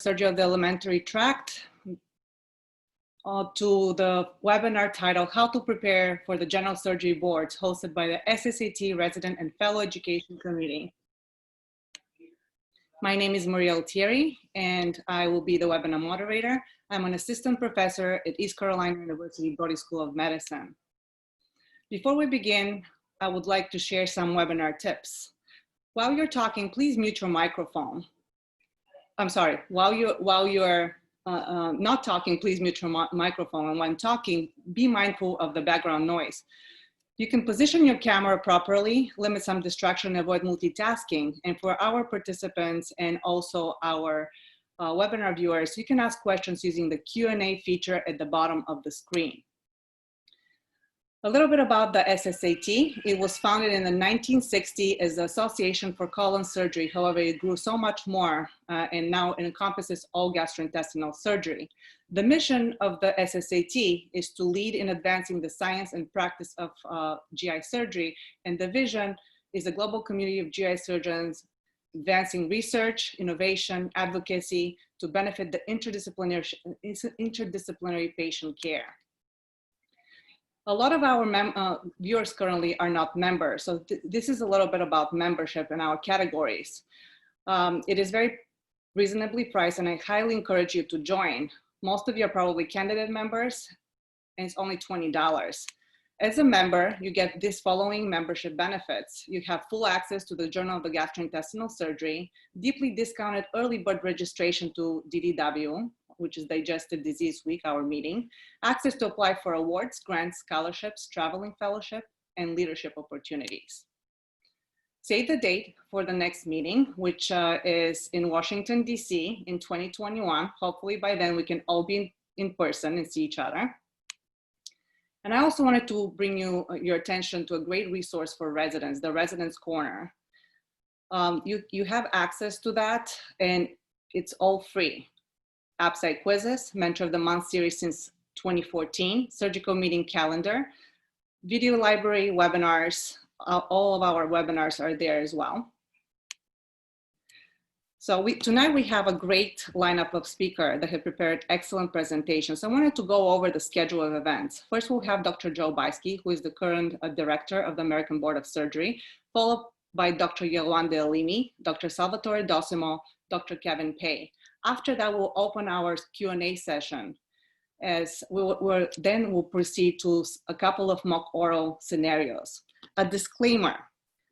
Surgery of the Alimentary Tract to the webinar titled How to Prepare for the General Surgery Boards, hosted by the SSAT Resident and Fellow Education Committee. My name is Maria Altieri, and I will be the webinar moderator. I'm an assistant professor at East Carolina University Brody School of Medicine. Before we begin, I would like to share some webinar tips. While you're talking, please mute your microphone. I'm sorry, while you're not talking, please mute your microphone. And when talking, be mindful of the background noise. You can position your camera properly, limit some distraction, avoid multitasking. And for our participants and also our webinar viewers, you can ask questions using the Q&A feature at the bottom of the screen. A little bit about the SSAT. It was founded in the 1960s as the Association for Colon Surgery. However, it grew so much more and now it encompasses all gastrointestinal surgery. The mission of the SSAT is to lead in advancing the science and practice of GI surgery, and the vision is a global community of GI surgeons advancing research, innovation, advocacy to benefit the interdisciplinary patient care. A lot of our viewers currently are not members, so this is a little bit about membership in our categories. It is very reasonably priced, and I highly encourage you to join. Most of you are probably candidate members, and it's only $20. As a member, you get these following membership benefits. You have full access to the Journal of the Gastrointestinal Surgery, deeply discounted early bird registration to DDW, which is Digestive Disease Week, our meeting, access to apply for awards, grants, scholarships, traveling fellowship, and leadership opportunities. Save the date for the next meeting, which is in Washington, DC in 2021. Hopefully by then we can all be in person and see each other. And I also wanted to bring your attention to a great resource for residents, the Residents Corner. You have access to that, and it's all free. Upside quizzes, Mentor of the Month series since 2014, surgical meeting calendar, video library, webinars, all of our webinars are there as well. So tonight we have a great lineup of speakers that have prepared excellent presentations. I wanted to go over the schedule of events. First, we'll have Dr. Joe Buyske, who is the current director of the American Board of Surgery, followed by Dr. Yewande Alimi, Dr. Salvatore Docimo, Dr. Kevin Pei. After that, we'll open our Q&A session, as then we'll proceed to a couple of mock oral scenarios. A disclaimer,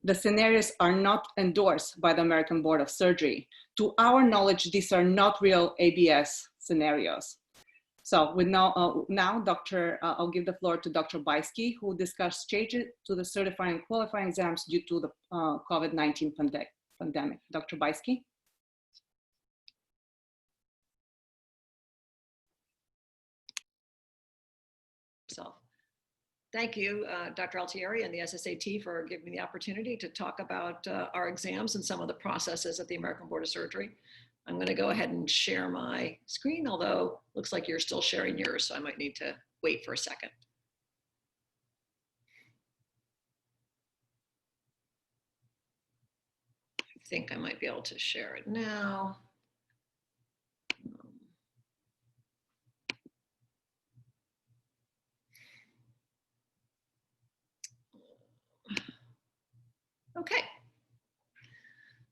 the scenarios are not endorsed by the American Board of Surgery. To our knowledge, these are not real ABS scenarios. So with now, I'll give the floor to Dr. Buyske, who will discuss changes to the certifying and qualifying exams due to the COVID-19 pandemic. Dr. Buyske. Thank you, Dr. Altieri and the SSAT for giving me the opportunity to talk about our exams and some of the processes at the American Board of Surgery. I'm going to go ahead and share my screen, although it looks like you're still sharing yours, so I might need to wait for a second. I think I might be able to share it now. Okay.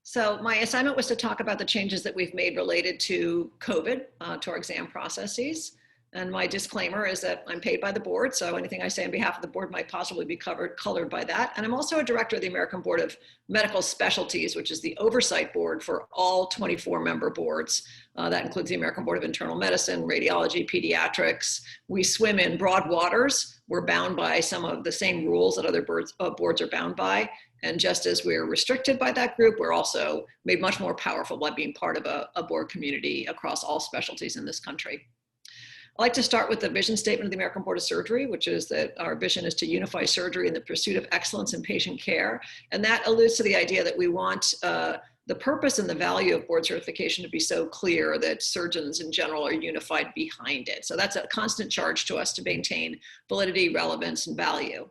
So my assignment was to talk about the changes that we've made related to COVID, to our exam processes. And my disclaimer is that I'm paid by the board, so anything I say on behalf of the board might possibly be colored by that. And I'm also a director of the American Board of Medical Specialties, which is the oversight board for all 24 member boards. That includes the American Board of Internal Medicine, Radiology, Pediatrics. We swim in broad waters. We're bound by some of the same rules that other boards are bound by. And just as we're restricted by that group, we're also made much more powerful by being part of a board community across all specialties in this country. I'd like to start with the vision statement of the American Board of Surgery, which is that our vision is to unify surgery in the pursuit of excellence in patient care. And that alludes to the idea that we want the purpose and the value of board certification to be so clear that surgeons in general are unified behind it. So that's a constant charge to us to maintain validity, relevance, and value.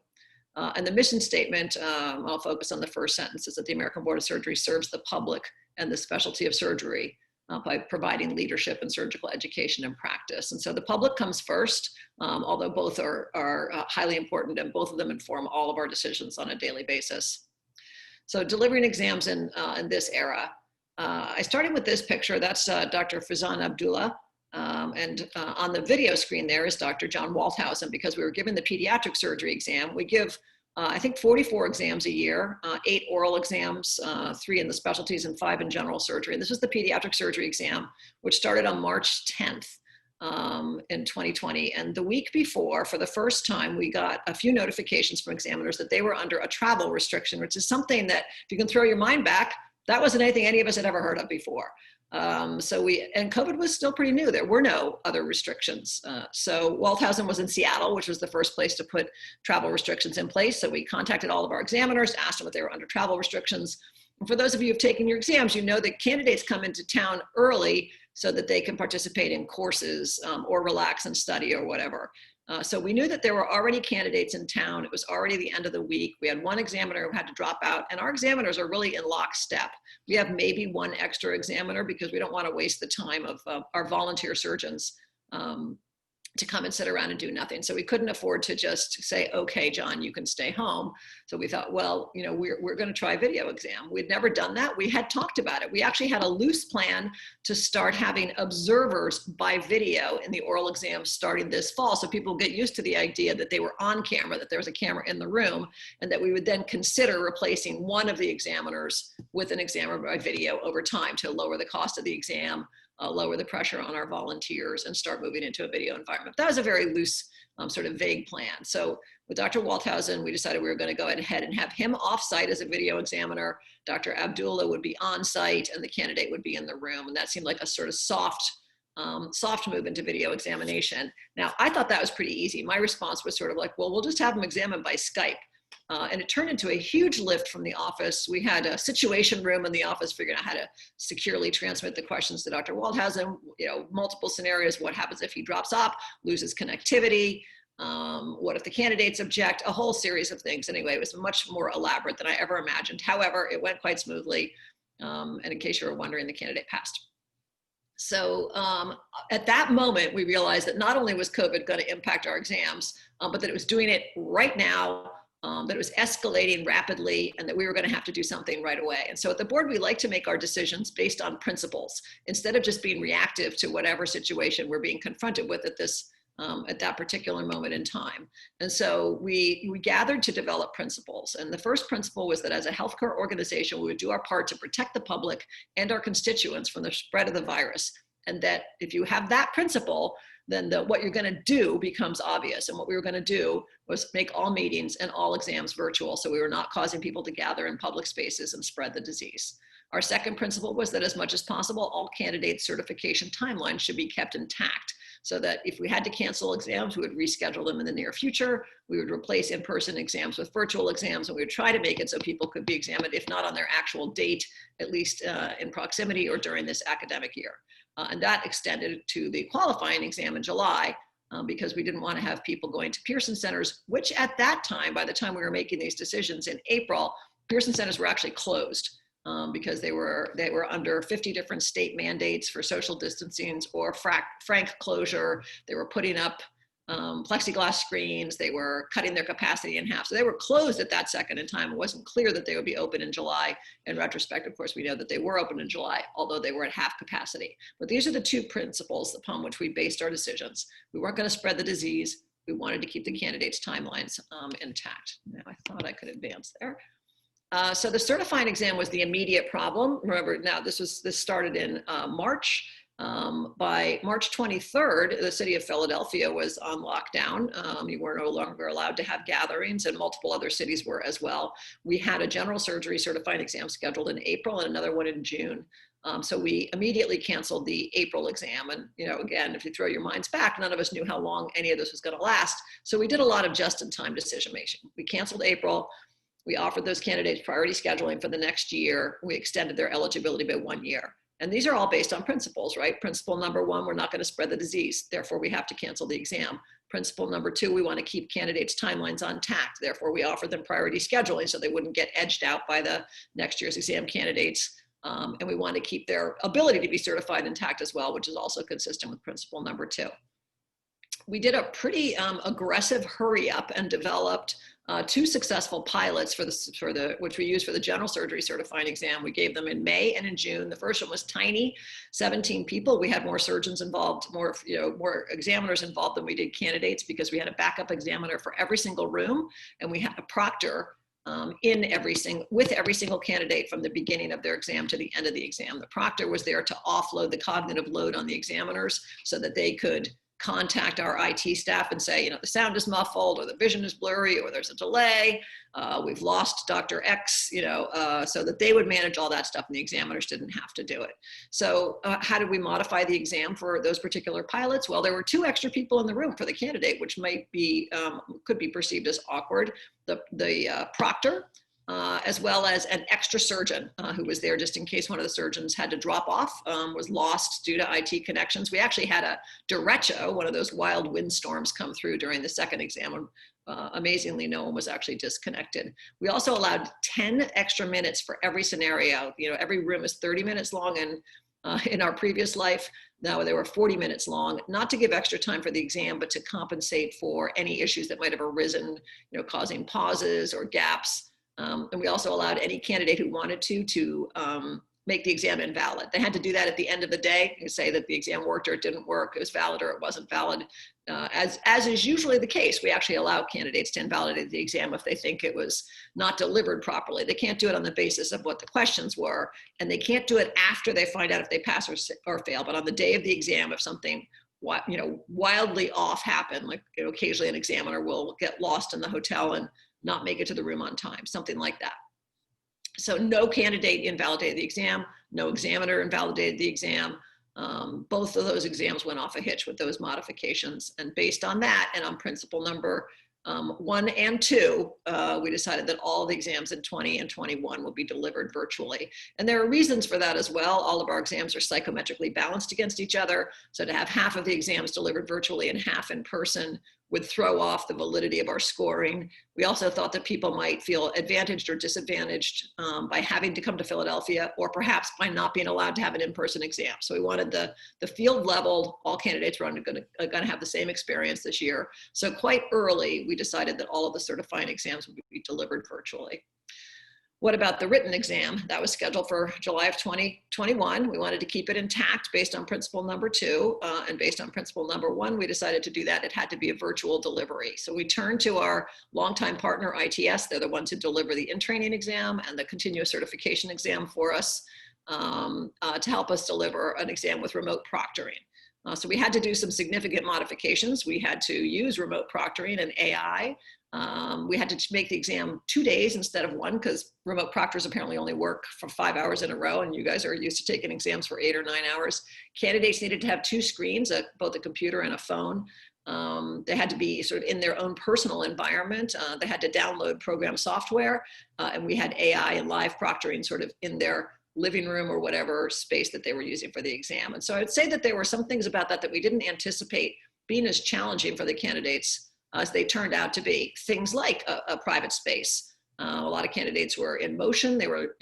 And the mission statement, I'll focus on the first sentence, is that the American Board of Surgery serves the public and the specialty of surgery by providing leadership and surgical education and practice. And so the public comes first, although both are highly important, and both of them inform all of our decisions on a daily basis. So delivering exams in this era. I started with this picture. That's Dr. Fazan Abdullah. And on the video screen there is Dr. John Walthausen. Because we were given the pediatric surgery exam, we give, I think, 44 exams a year, 8 oral exams, 3 in the specialties and 5 in general surgery. And this was the pediatric surgery exam, which started on March 10th in 2020. And the week before, for the first time, we got a few notifications from examiners that they were under a travel restriction, which is something that, if you can throw your mind back, that wasn't anything any of us had ever heard of before. And COVID was still pretty new. There were no other restrictions. So Walthausen was in Seattle, which was the first place to put travel restrictions in place. So we contacted all of our examiners, asked them if they were under travel restrictions. And for those of you who've taken your exams, you know that candidates come into town early so that they can participate in courses or relax and study or whatever. So we knew that there were already candidates in town. It was already the end of the week. We had one examiner who had to drop out, and our examiners are really in lockstep. We have maybe one extra examiner because we don't want to waste the time of our volunteer surgeons to come and sit around and do nothing. So we couldn't afford to just say, okay, John, you can stay home. So we thought, well, you know, we're going to try a video exam. We'd never done that. We had talked about it. We actually had a loose plan to start having observers by video in the oral exams starting this fall. So people get used to the idea that they were on camera, that there was a camera in the room, and that we would then consider replacing one of the examiners with an examiner by video over time to lower the cost of the exam, lower the pressure on our volunteers, and start moving into a video environment. That was a very loose, sort of vague plan. So with Dr. Walthausen, we decided we were going to go ahead and have him off-site as a video examiner. Dr. Abdullah would be on-site, and the candidate would be in the room. And that seemed like a sort of soft move into video examination. Now, I thought that was pretty easy. My response was sort of like, well, we'll just have him examined by Skype. And it turned into a huge lift from the office. We had a situation room in the office figuring out how to securely transmit the questions to Dr. Walthausen, you know, multiple scenarios. What happens if he drops off, loses connectivity? What if the candidates object? A whole series of things. Anyway, it was much more elaborate than I ever imagined. However, it went quite smoothly. And in case you were wondering, the candidate passed. So at that moment, we realized that not only was COVID going to impact our exams, but that it was doing it right now, that it was escalating rapidly, and that we were going to have to do something right away. And so at the board, we like to make our decisions based on principles instead of just being reactive to whatever situation we're being confronted with at that particular moment in time. And so we gathered to develop principles. And the first principle was that as a healthcare organization, we would do our part to protect the public and our constituents from the spread of the virus. And that if you have that principle, then what you're going to do becomes obvious. And what we were going to do was make all meetings and all exams virtual, so we were not causing people to gather in public spaces and spread the disease. Our second principle was that as much as possible, all candidate certification timelines should be kept intact, so that if we had to cancel exams, we would reschedule them in the near future. We would replace in-person exams with virtual exams, and we would try to make it so people could be examined, if not on their actual date, at least in proximity or during this academic year. And that extended to the qualifying exam in July, because we didn't want to have people going to Pearson centers, which at that time, by the time we were making these decisions in April, Pearson centers were actually closed because they were under 50 different state mandates for social distancing or frank closure. They were putting up plexiglass screens. They were cutting their capacity in half. So they were closed at that second in time. It wasn't clear that they would be open in July. In retrospect, of course, we know that they were open in July, although they were at half capacity. But these are the two principles upon which we based our decisions. We weren't going to spread the disease. We wanted to keep the candidates' timelines intact. Now, I thought I could advance there. So the certifying exam was the immediate problem. Remember, now this started in March. By March 23rd, the city of Philadelphia was on lockdown. You were no longer allowed to have gatherings, and multiple other cities were as well. We had a general surgery certifying exam scheduled in April and another one in June. So we immediately canceled the April exam. And, you know, again, if you throw your minds back, none of us knew how long any of this was going to last. So we did a lot of just-in-time decision making. We canceled April. We offered those candidates priority scheduling for the next year. We extended their eligibility by 1 year. And these are all based on principles, right? Principle number one, we're not going to spread the disease. Therefore, we have to cancel the exam. Principle number two, we want to keep candidates' timelines intact. Therefore, we offer them priority scheduling so they wouldn't get edged out by the next year's exam candidates. And we want to keep their ability to be certified intact as well, which is also consistent with principle number 2. We did a pretty aggressive hurry up and developed 2 successful pilots which we used for the general surgery certifying exam. We gave them in May and in June. The first one was tiny, 17 people. We had more surgeons involved, more examiners involved than we did candidates, because we had a backup examiner for every single room, and we had a proctor with every single candidate from the beginning of their exam to the end of the exam. The proctor was there to offload the cognitive load on the examiners so that they could contact our IT staff and say, the sound is muffled, or the vision is blurry, or there's a delay, we've lost Dr. X, so that they would manage all that stuff and the examiners didn't have to do it. So how did we modify the exam for those particular pilots? Well, there were 2 extra people in the room for the candidate, which might be, could be perceived as awkward. The proctor, as well as an extra surgeon who was there just in case one of the surgeons had to drop off, was lost due to IT connections. We actually had a derecho, one of those wild windstorms, come through during the second exam. Amazingly, no one was actually disconnected. We also allowed 10 extra minutes for every scenario. Every room is 30 minutes long, and in our previous life, now they were 40 minutes long, not to give extra time for the exam, but to compensate for any issues that might have arisen, causing pauses or gaps. And we also allowed any candidate who wanted to make the exam invalid. They had to do that at the end of the day and say that the exam worked or it didn't work, it was valid or it wasn't valid. As is usually the case, we actually allow candidates to invalidate the exam if they think it was not delivered properly. They can't do it on the basis of what the questions were, and they can't do it after they find out if they pass or fail. But on the day of the exam, if something wildly off happened, like occasionally an examiner will get lost in the hotel and not make it to the room on time, something like that. So no candidate invalidated the exam, no examiner invalidated the exam. Both of those exams went off a hitch with those modifications. And based on that, and on principle number 1 and 2, we decided that all the exams in 20 and 21 will be delivered virtually. And there are reasons for that as well. All of our exams are psychometrically balanced against each other. So to have half of the exams delivered virtually and half in person would throw off the validity of our scoring. We also thought that people might feel advantaged or disadvantaged by having to come to Philadelphia, or perhaps by not being allowed to have an in-person exam. So we wanted the field leveled, all candidates are going to have the same experience this year. So quite early, we decided that all of the certifying exams would be delivered virtually. What about the written exam? That was scheduled for July of 2021. We wanted to keep it intact based on principle number 2, and based on principle number 1, we decided to do that. It had to be a virtual delivery. So we turned to our longtime partner, ITS. They're the ones who deliver the in-training exam and the continuous certification exam for us, to help us deliver an exam with remote proctoring. So we had to do some significant modifications. We had to use remote proctoring and AI. We had to make the exam 2 days instead of 1, because remote proctors apparently only work for 5 hours in a row, and you guys are used to taking exams for 8 or 9 hours. Candidates needed to have 2 screens, both a computer and a phone. They had to be sort of in their own personal environment. They had to download program software, and we had AI and live proctoring sort of in their living room or whatever space that they were using for the exam. And so I'd say that there were some things about that we didn't anticipate being as challenging for the candidates as they turned out to be. Things like a private space. A lot of candidates were in motion. They were,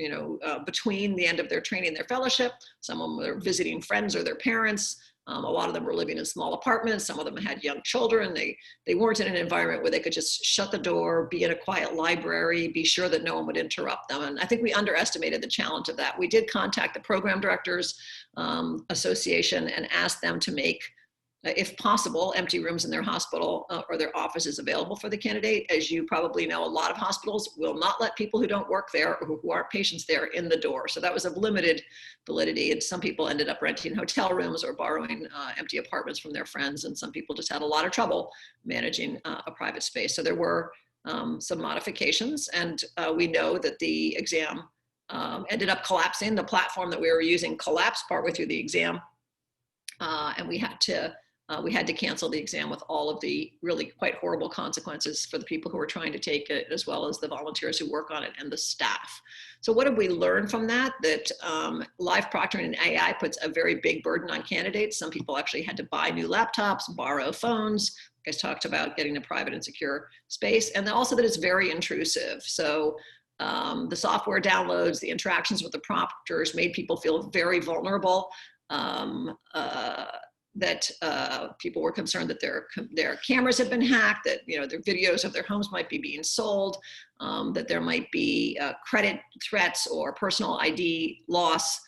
between the end of their training and their fellowship. Some of them were visiting friends or their parents. A lot of them were living in small apartments. Some of them had young children. They weren't in an environment where they could just shut the door, be in a quiet library, be sure that no one would interrupt them. And I think we underestimated the challenge of that. We did contact the Program Directors Association and ask them to make, if possible, empty rooms in their hospital or their offices available for the candidate. As you probably know, a lot of hospitals will not let people who don't work there or who aren't patients there in the door. So that was of limited validity. And some people ended up renting hotel rooms or borrowing empty apartments from their friends. And some people just had a lot of trouble managing a private space. So there were some modifications. And we know that the exam ended up collapsing. The platform that we were using collapsed partway through the exam. And we had to cancel the exam with all of the really quite horrible consequences for the people who are trying to take it, as well as the volunteers who work on it and the staff. So what did we learn from that? That live proctoring and AI puts a very big burden on candidates. Some people actually had to buy new laptops, borrow phones. You guys talked about getting a private and secure space, and also that it's very intrusive. So The software downloads, the interactions with the proctors made people feel very vulnerable. People were concerned that their cameras had been hacked, that their videos of their homes might be being sold, that there might be credit threats or personal ID loss.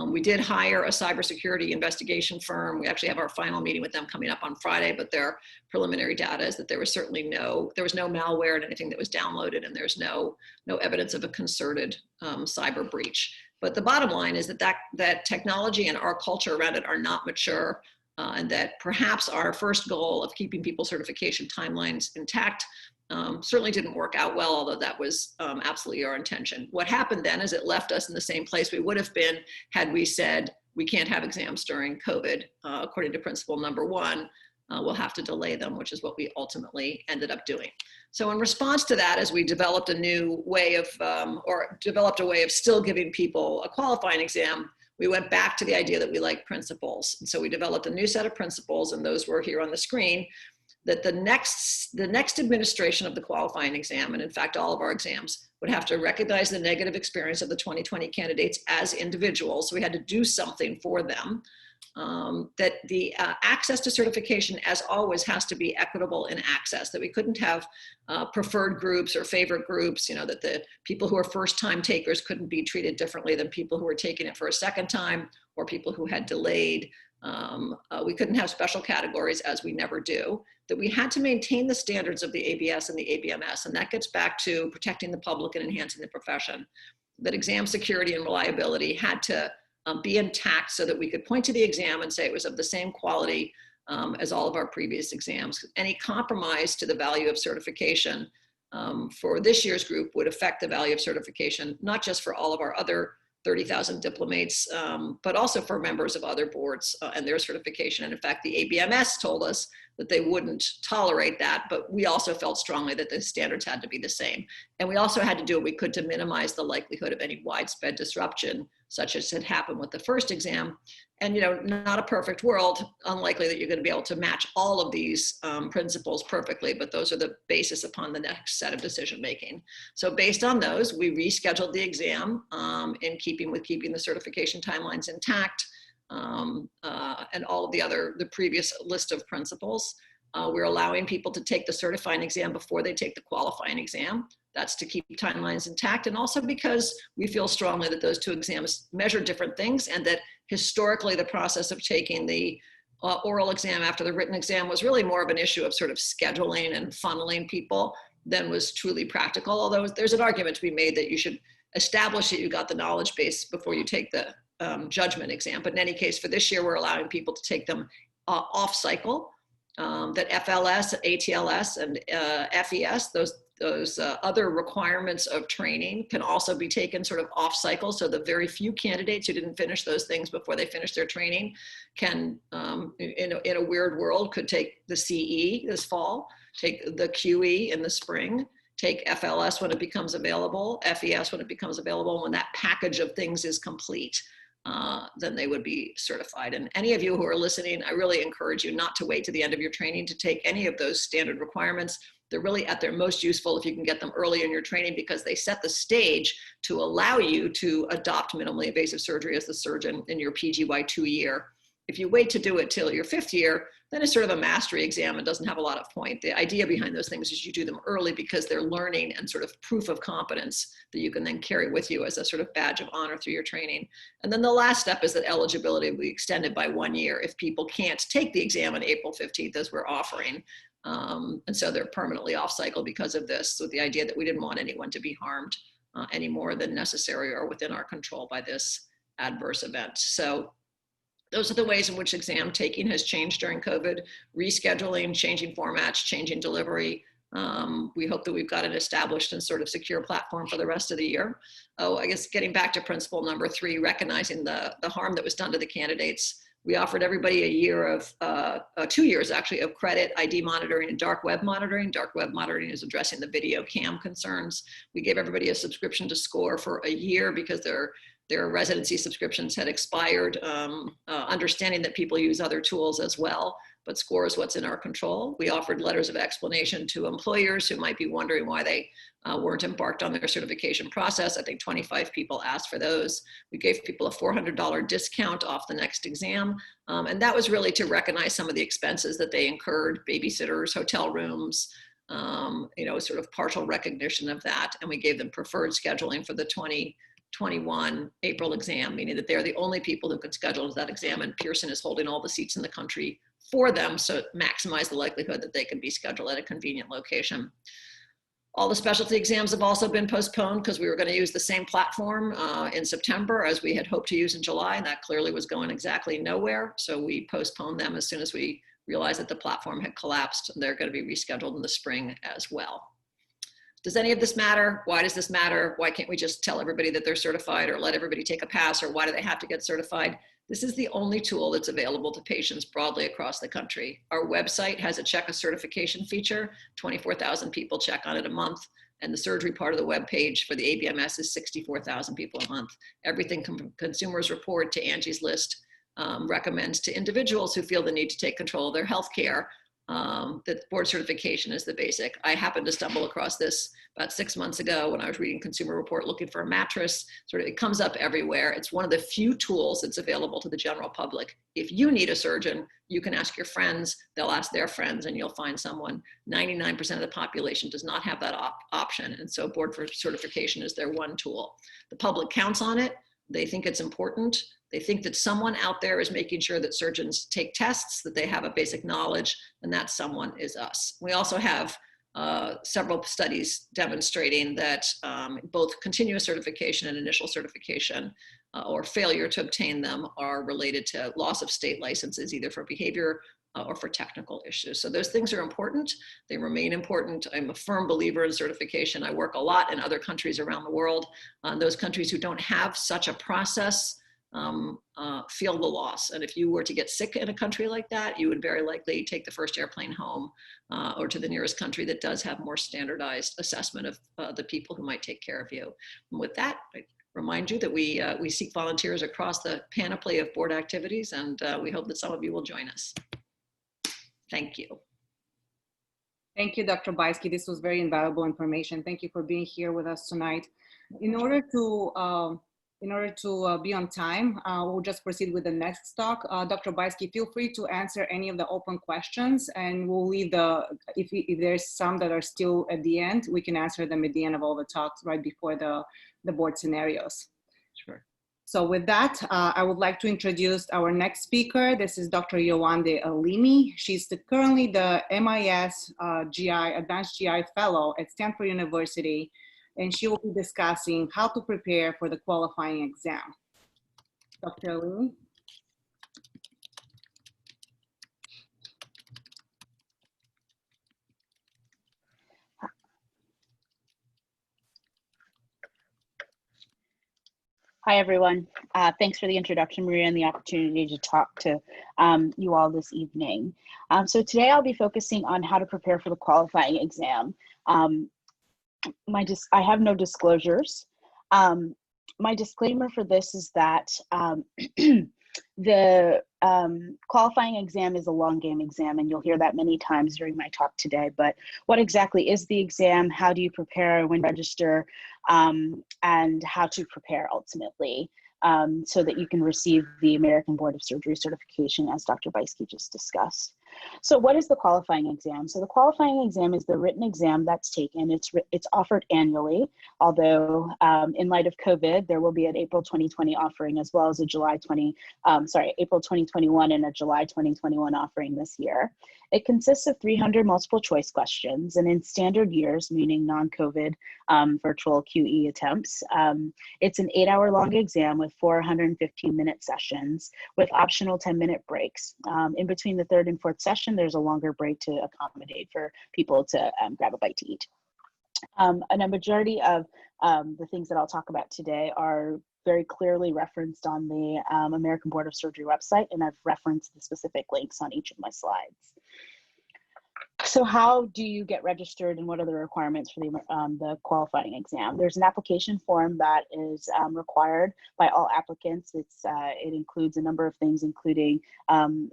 We did hire a cybersecurity investigation firm. We actually have our final meeting with them coming up on Friday, but their preliminary data is that there was no malware in anything that was downloaded, and there's no evidence of a concerted cyber breach. But the bottom line is that technology and our culture around it are not mature, and that perhaps our first goal of keeping people's certification timelines intact certainly didn't work out well, although that was absolutely our intention. What happened then is it left us in the same place we would have been had we said we can't have exams during COVID. According to principle number 1, we'll have to delay them, which is what we ultimately ended up doing. So in response to that, as we developed a new way of, developed a way of still giving people a qualifying exam, we went back to the idea that we like principles. And so we developed a new set of principles, and those were here on the screen, that the next administration of the qualifying exam, and in fact, all of our exams, would have to recognize the negative experience of the 2020 candidates as individuals. So we had to do something for them. That the access to certification, as always, has to be equitable in access, that we couldn't have preferred groups or favorite groups, that the people who are first-time takers couldn't be treated differently than people who were taking it for a second time or people who had delayed. We couldn't have special categories, as we never do, that we had to maintain the standards of the ABS and the ABMS, and that gets back to protecting the public and enhancing the profession, that exam security and reliability had to be intact so that we could point to the exam and say it was of the same quality as all of our previous exams. Any compromise to the value of certification for this year's group would affect the value of certification, not just for all of our other 30,000 diplomates, but also for members of other boards and their certification. And in fact, the ABMS told us that they wouldn't tolerate that, but we also felt strongly that the standards had to be the same. And we also had to do what we could to minimize the likelihood of any widespread disruption, such as had happened with the first exam. And not a perfect world, unlikely that you're going to be able to match all of these principles perfectly, but those are the basis upon the next set of decision making. So based on those, we rescheduled the exam in keeping with keeping the certification timelines intact, and all of the previous list of principles. We're allowing people to take the certifying exam before they take the qualifying exam. That's to keep timelines intact, and also because we feel strongly that those two exams measure different things, and that historically the process of taking the oral exam after the written exam was really more of an issue of sort of scheduling and funneling people than was truly practical. Although there's an argument to be made that you should establish that you got the knowledge base before you take the judgment exam. But in any case, for this year, we're allowing people to take them off cycle, that FLS, ATLS, and FES, those other requirements of training can also be taken sort of off cycle. So the very few candidates who didn't finish those things before they finished their training can, in a weird world, could take the CE this fall, take the QE in the spring, take FLS when it becomes available, FES when it becomes available. When that package of things is complete, then they would be certified. And any of you who are listening, I really encourage you not to wait to the end of your training to take any of those standard requirements. They're really at their most useful if you can get them early in your training, because they set the stage to allow you to adopt minimally invasive surgery as the surgeon in your PGY2 year. If you wait to do it till your 5th year, then it's sort of a mastery exam and doesn't have a lot of point. The idea behind those things is you do them early because they're learning and sort of proof of competence that you can then carry with you as a sort of badge of honor through your training. And then the last step is that eligibility will be extended by 1 year if people can't take the exam on April 15th as we're offering. And so they're permanently off cycle because of this, with the idea that we didn't want anyone to be harmed any more than necessary or within our control by this adverse event. So those are the ways in which exam taking has changed during COVID: rescheduling, changing formats, changing delivery. We hope that we've got an established and sort of secure platform for the rest of the year. Oh, I guess getting back to principle number 3, recognizing the harm that was done to the candidates. We offered everybody a year of, 2 years actually, of credit, ID monitoring, and dark web monitoring. Dark web monitoring is addressing the video cam concerns. We gave everybody a subscription to SCORE for a year because their residency subscriptions had expired, understanding that people use other tools as well, but SCORE is what's in our control. We offered letters of explanation to employers who might be wondering why they weren't embarked on their certification process. I think 25 people asked for those. We gave people a $400 discount off the next exam. And that was really to recognize some of the expenses that they incurred, babysitters, hotel rooms, sort of partial recognition of that. And we gave them preferred scheduling for the 2021 April exam, meaning that they're the only people who can schedule that exam, and Pearson is holding all the seats in the country for them, so maximize the likelihood that they can be scheduled at a convenient location. All the specialty exams have also been postponed because we were going to use the same platform in September as we had hoped to use in July, and that clearly was going exactly nowhere. So we postponed them as soon as we realized that the platform had collapsed. They're going to be rescheduled in the spring as well. Does any of this matter? Why does this matter? Why can't we just tell everybody that they're certified, or let everybody take a pass, or why do they have to get certified? This is the only tool that's available to patients broadly across the country. Our website has a check a certification feature. 24,000 people check on it a month. And the surgery part of the web page for the ABMS is 64,000 people a month. Everything from consumers report to Angie's List recommends to individuals who feel the need to take control of their healthcare that board certification is the basic. I happened to stumble across this about 6 months ago when I was reading Consumer Report looking for a mattress. It comes up everywhere. It's one of the few tools that's available to the general public. If you need a surgeon, you can ask your friends, they'll ask their friends, and you'll find someone. 99% of the population does not have that option. And so board for certification is their one tool. The public counts on it. They think it's important. They think that someone out there is making sure that surgeons take tests, that they have a basic knowledge, and that someone is us. We also have several studies demonstrating that both continuous certification and initial certification or failure to obtain them are related to loss of state licenses, either for behavior or for technical issues. So those things are important. They remain important. I'm a firm believer in certification. I work a lot in other countries around the world. Those countries who don't have such a process feel the loss. And if you were to get sick in a country like that, you would very likely take the first airplane home or to the nearest country that does have more standardized assessment of the people who might take care of you. And with that, I remind you that we seek volunteers across the panoply of board activities, and we hope that some of you will join us. Thank you. Thank you, Dr. Buyske. This was very invaluable information. Thank you for being here with us tonight. In order to be on time, we'll just proceed with the next talk. Dr. Buyske, feel free to answer any of the open questions, and we'll leave if there's some that are still at the end, we can answer them at the end of all the talks right before the board scenarios. Sure. So with that, I would like to introduce our next speaker. This is Dr. Yewande Alimi. She's currently the MIS Advanced GI Fellow at Stanford University, and she will be discussing how to prepare for the qualifying exam. Dr. Alimi. Hi, everyone. Thanks for the introduction, Maria, and the opportunity to talk to you all this evening. So today I'll be focusing on how to prepare for the qualifying exam. I have no disclosures. My disclaimer for this is that the qualifying exam is a long game exam, and you'll hear that many times during my talk today. But what exactly is the exam? How do you prepare, when register, and how to prepare ultimately so that you can receive the American Board of Surgery certification, as Dr. Buyske just discussed. So what is the qualifying exam? So the qualifying exam is the written exam that's taken. It's offered annually, although in light of COVID, there will be an April 2020 offering, as well as a April 2021 and a July 2021 offering this year. It consists of 300 multiple choice questions, and in standard years, meaning non-COVID virtual QE attempts, it's an 8-hour long exam with 415-minute sessions with optional 10-minute breaks. In between the third and fourth session, there's a longer break to accommodate for people to grab a bite to eat. And a majority of the things that I'll talk about today are very clearly referenced on the American Board of Surgery website, and I've referenced the specific links on each of my slides. So how do you get registered and what are the requirements for the qualifying exam? There's an application form that is required by all applicants. It includes a number of things, including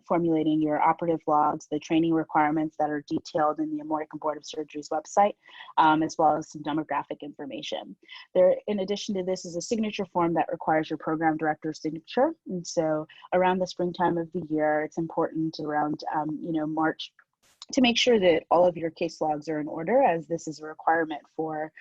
formulating your operative logs, the training requirements that are detailed in the American Board of Surgery's website, as well as some demographic information. There, in addition to this, is a signature form that requires your program director's signature. And so around the springtime of the year, it's important around March, to make sure that all of your case logs are in order, as this is a requirement for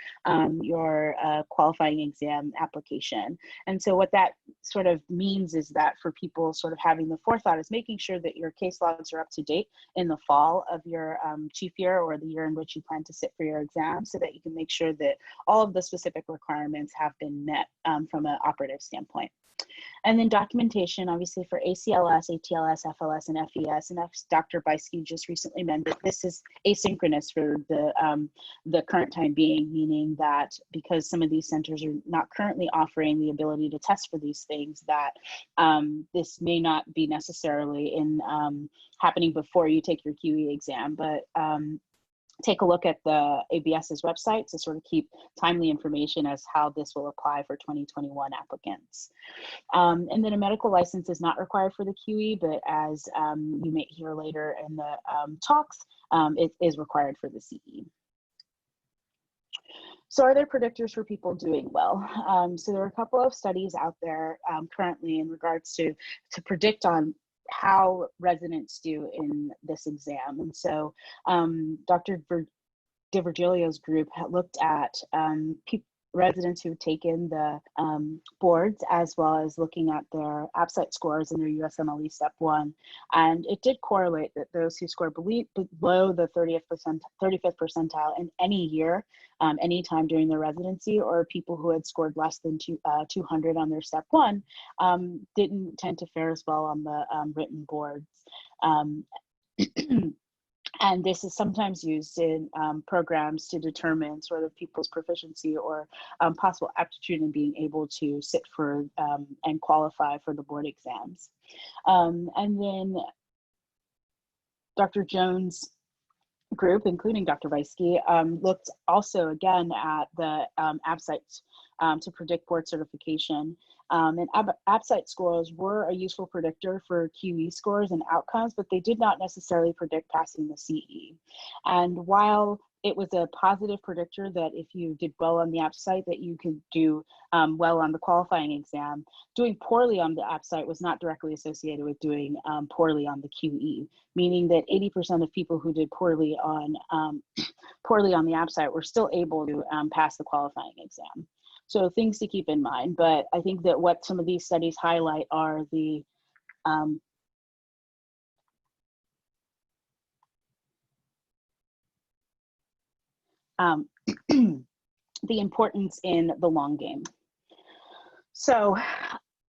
your qualifying exam application. And so what that sort of means is that for people sort of having the forethought is making sure that your case logs are up to date in the fall of your chief year or the year in which you plan to sit for your exam, so that you can make sure that all of the specific requirements have been met from an operative standpoint. And then documentation, obviously, for ACLS, ATLS, FLS, and FES. And as Dr. Buyske just recently mentioned, this is asynchronous for the current time being, meaning that because some of these centers are not currently offering the ability to test for these things, that this may not be necessarily in happening before you take your QE exam, but take a look at the ABS's website to sort of keep timely information as how this will apply for 2021 applicants. And then a medical license is not required for the QE, but as you may hear later in the talks, it is required for the CE. So are there predictors for people doing well? So there are a couple of studies out there currently in regards to predict on how residents do in this exam. And so Dr. DiVirgilio's group had looked at residents who've taken the boards, as well as looking at their AppSite scores in their USMLE Step 1. And it did correlate that those who scored below the 35th percentile in any year, anytime during their residency, or people who had scored less than 200 on their Step 1, didn't tend to fare as well on the written boards. And this is sometimes used in programs to determine sort of people's proficiency or possible aptitude in being able to sit for and qualify for the board exams. And then Dr. Jones' group, including Dr. Buyske, looked also again at the AppSite to predict board certification. And AppSite scores were a useful predictor for QE scores and outcomes, but they did not necessarily predict passing the CE. And while it was a positive predictor that if you did well on the AppSite, that you could do well on the qualifying exam, doing poorly on the AppSite was not directly associated with doing poorly on the QE, meaning that 80% of people who did poorly on the AppSite were still able to pass the qualifying exam. So things to keep in mind, but I think that what some of these studies highlight are the the importance in the long game. So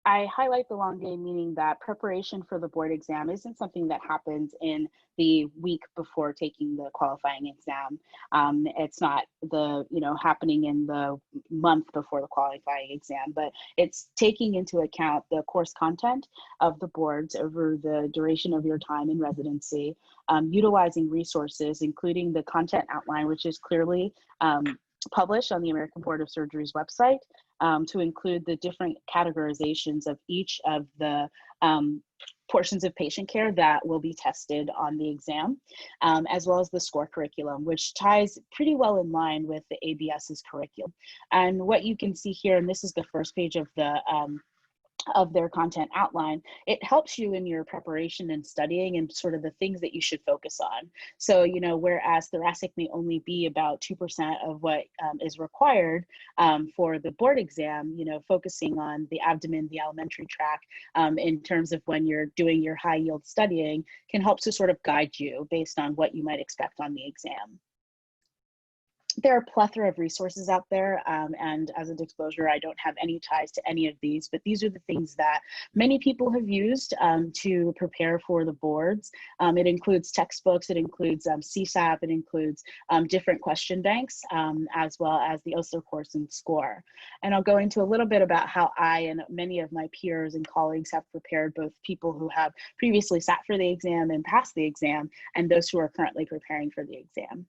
I highlight the long game, meaning that preparation for the board exam isn't something that happens in the week before taking the qualifying exam. It's not happening in the month before the qualifying exam, but it's taking into account the course content of the boards over the duration of your time in residency, utilizing resources, including the content outline, which is clearly published on the American Board of Surgery's website, to include the different categorizations of each of the portions of patient care that will be tested on the exam, as well as the SCORE curriculum, which ties pretty well in line with the ABS's curriculum. And what you can see here, and this is the first page of their content outline, it helps you in your preparation and studying and sort of the things that you should focus on. So, whereas thoracic may only be about 2% of what is required for the board exam, focusing on the abdomen, the alimentary tract, in terms of when you're doing your high yield studying, can help to sort of guide you based on what you might expect on the exam. There are a plethora of resources out there, and as a disclosure, I don't have any ties to any of these, but these are the things that many people have used to prepare for the boards. It includes textbooks, it includes CSAP, it includes different question banks, as well as the OSLER course and SCORE. And I'll go into a little bit about how I and many of my peers and colleagues have prepared, both people who have previously sat for the exam and passed the exam, and those who are currently preparing for the exam.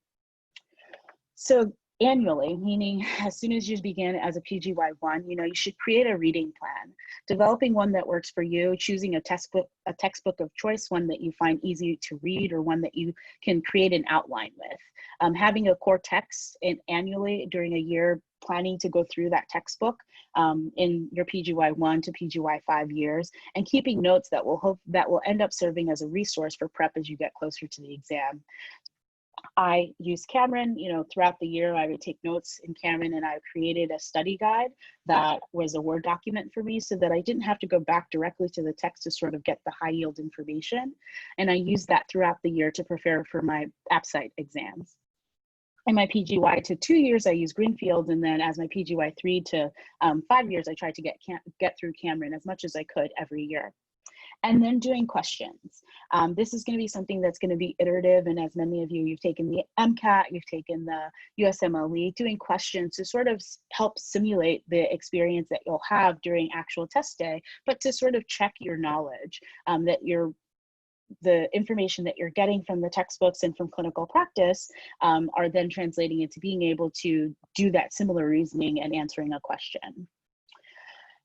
So annually, meaning as soon as you begin as a PGY1, you should create a reading plan, developing one that works for you, choosing a textbook of choice, one that you find easy to read or one that you can create an outline with. Having a core text annually during a year, planning to go through that textbook in your PGY1 to PGY5 years, and keeping notes that will end up serving as a resource for prep as you get closer to the exam. I use Cameron, throughout the year, I would take notes in Cameron, and I created a study guide that was a Word document for me so that I didn't have to go back directly to the text to sort of get the high yield information. And I used that throughout the year to prepare for my AppSite exams. In my PGY to 2 years, I use Greenfield, and then as my PGY 3 to 5 years, I tried to get through Cameron as much as I could every year. And then doing questions. This is going to be something that's going to be iterative, and as many of you, you've taken the MCAT, you've taken the USMLE, doing questions to sort of help simulate the experience that you'll have during actual test day, but to sort of check your knowledge, that the information that you're getting from the textbooks and from clinical practice are then translating into being able to do that similar reasoning and answering a question.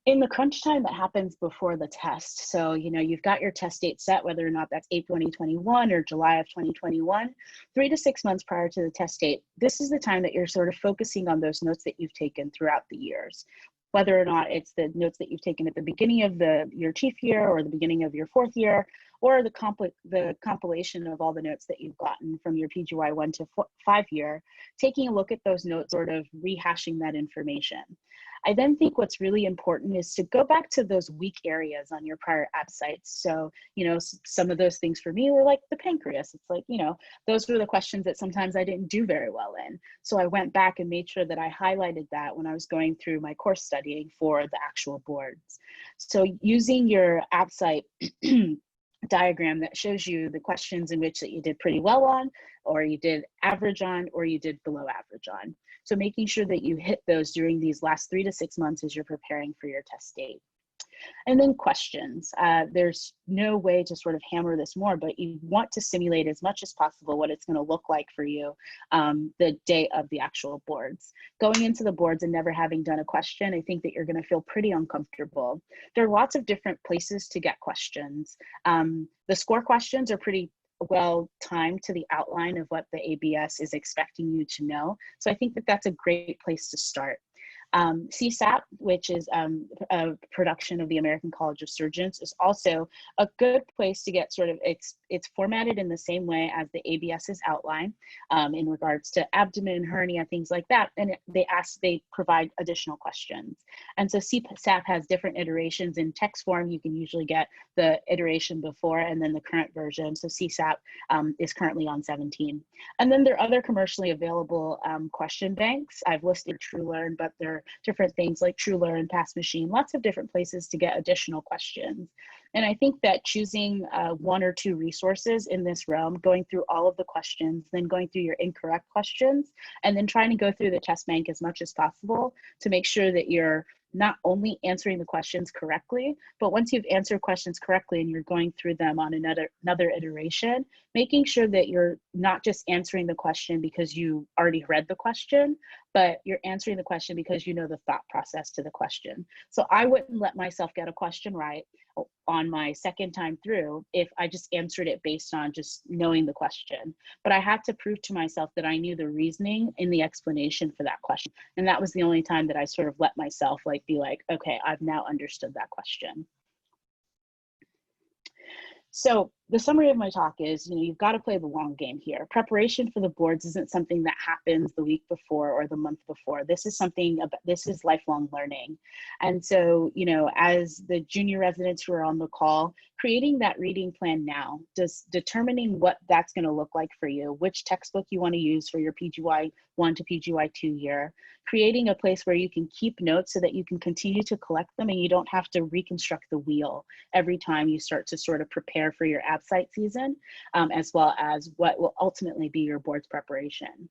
In the crunch time that happens before the test, so you've got your test date set, whether or not that's April 2021 or July of 2021, 3 to 6 months prior to the test date, this is the time that you're sort of focusing on those notes that you've taken throughout the years. Whether or not it's the notes that you've taken at the beginning of your chief year or the beginning of your 4th year, or the compilation of all the notes that you've gotten from your PGY 1 to 5 year, taking a look at those notes, sort of rehashing that information. I then think what's really important is to go back to those weak areas on your prior app sites. So, some of those things for me were like the pancreas. It's like, those were the questions that sometimes I didn't do very well in. So I went back and made sure that I highlighted that when I was going through my course studying for the actual boards. So using your app site diagram that shows you the questions in which that you did pretty well on, or you did average on, or you did below average on. So making sure that you hit those during these last 3 to 6 months as you're preparing for your test date. And then questions. There's no way to sort of hammer this more, but you want to simulate as much as possible what it's going to look like for you the day of the actual boards. Going into the boards and never having done a question, I think that you're going to feel pretty uncomfortable. There are lots of different places to get questions. The SCORE questions are pretty well timed to the outline of what the ABS is expecting you to know. So I think that that's a great place to start. CSAT, which is a production of the American College of Surgeons, is also a good place to get sort of, it's formatted in the same way as the ABS's outline in regards to abdomen, hernia, things like that. And they provide additional questions. And so CSAT has different iterations. In text form, you can usually get the iteration before and then the current version. So CSAT is currently on 17. And then there are other commercially available question banks. I've listed TrueLearn, but there are different things like TrueLearn, Pass Machine, lots of different places to get additional questions. And I think that choosing 1 or 2 resources in this realm, going through all of the questions, then going through your incorrect questions, and then trying to go through the test bank as much as possible to make sure that you're not only answering the questions correctly, but once you've answered questions correctly and you're going through them on another iteration, making sure that you're not just answering the question because you already read the question, but you're answering the question because you know the thought process to the question. So I wouldn't let myself get a question right on my second time through if I just answered it based on just knowing the question. But I had to prove to myself that I knew the reasoning in the explanation for that question. And that was the only time that I sort of let myself be like, okay, I've now understood that question. So the summary of my talk is, you've got to play the long game here. Preparation for the boards isn't something that happens the week before or the month before. This is lifelong learning. And so, as the junior residents who are on the call, creating that reading plan now, just determining what that's going to look like for you, which textbook you want to use for your PGY 1 to PGY 2 year, creating a place where you can keep notes so that you can continue to collect them and you don't have to reconstruct the wheel every time you start to sort of prepare for your ABSITE season, as well as what will ultimately be your board's preparation.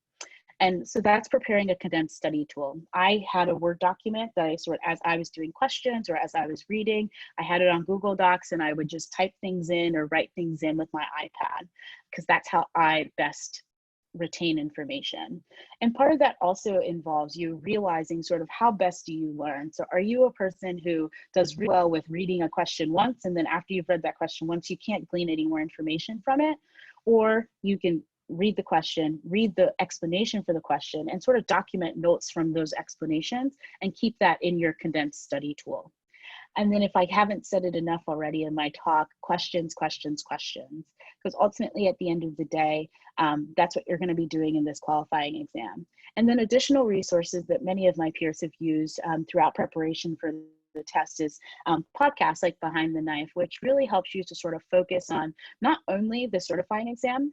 And so that's preparing a condensed study tool. I had a Word document that as I was doing questions or as I was reading, I had it on Google Docs and I would just type things in or write things in with my iPad, because that's how I best retain information. And part of that also involves you realizing sort of how best do you learn. So are you a person who does really well with reading a question once, and then after you've read that question once, you can't glean any more information from it? Or you can read the question, read the explanation for the question, and sort of document notes from those explanations and keep that in your condensed study tool. And then if I haven't said it enough already in my talk, questions, questions, questions. Because ultimately at the end of the day, that's what you're going to be doing in this qualifying exam. And then additional resources that many of my peers have used throughout preparation for the test is podcasts like Behind the Knife, which really helps you to sort of focus on not only the certifying exam,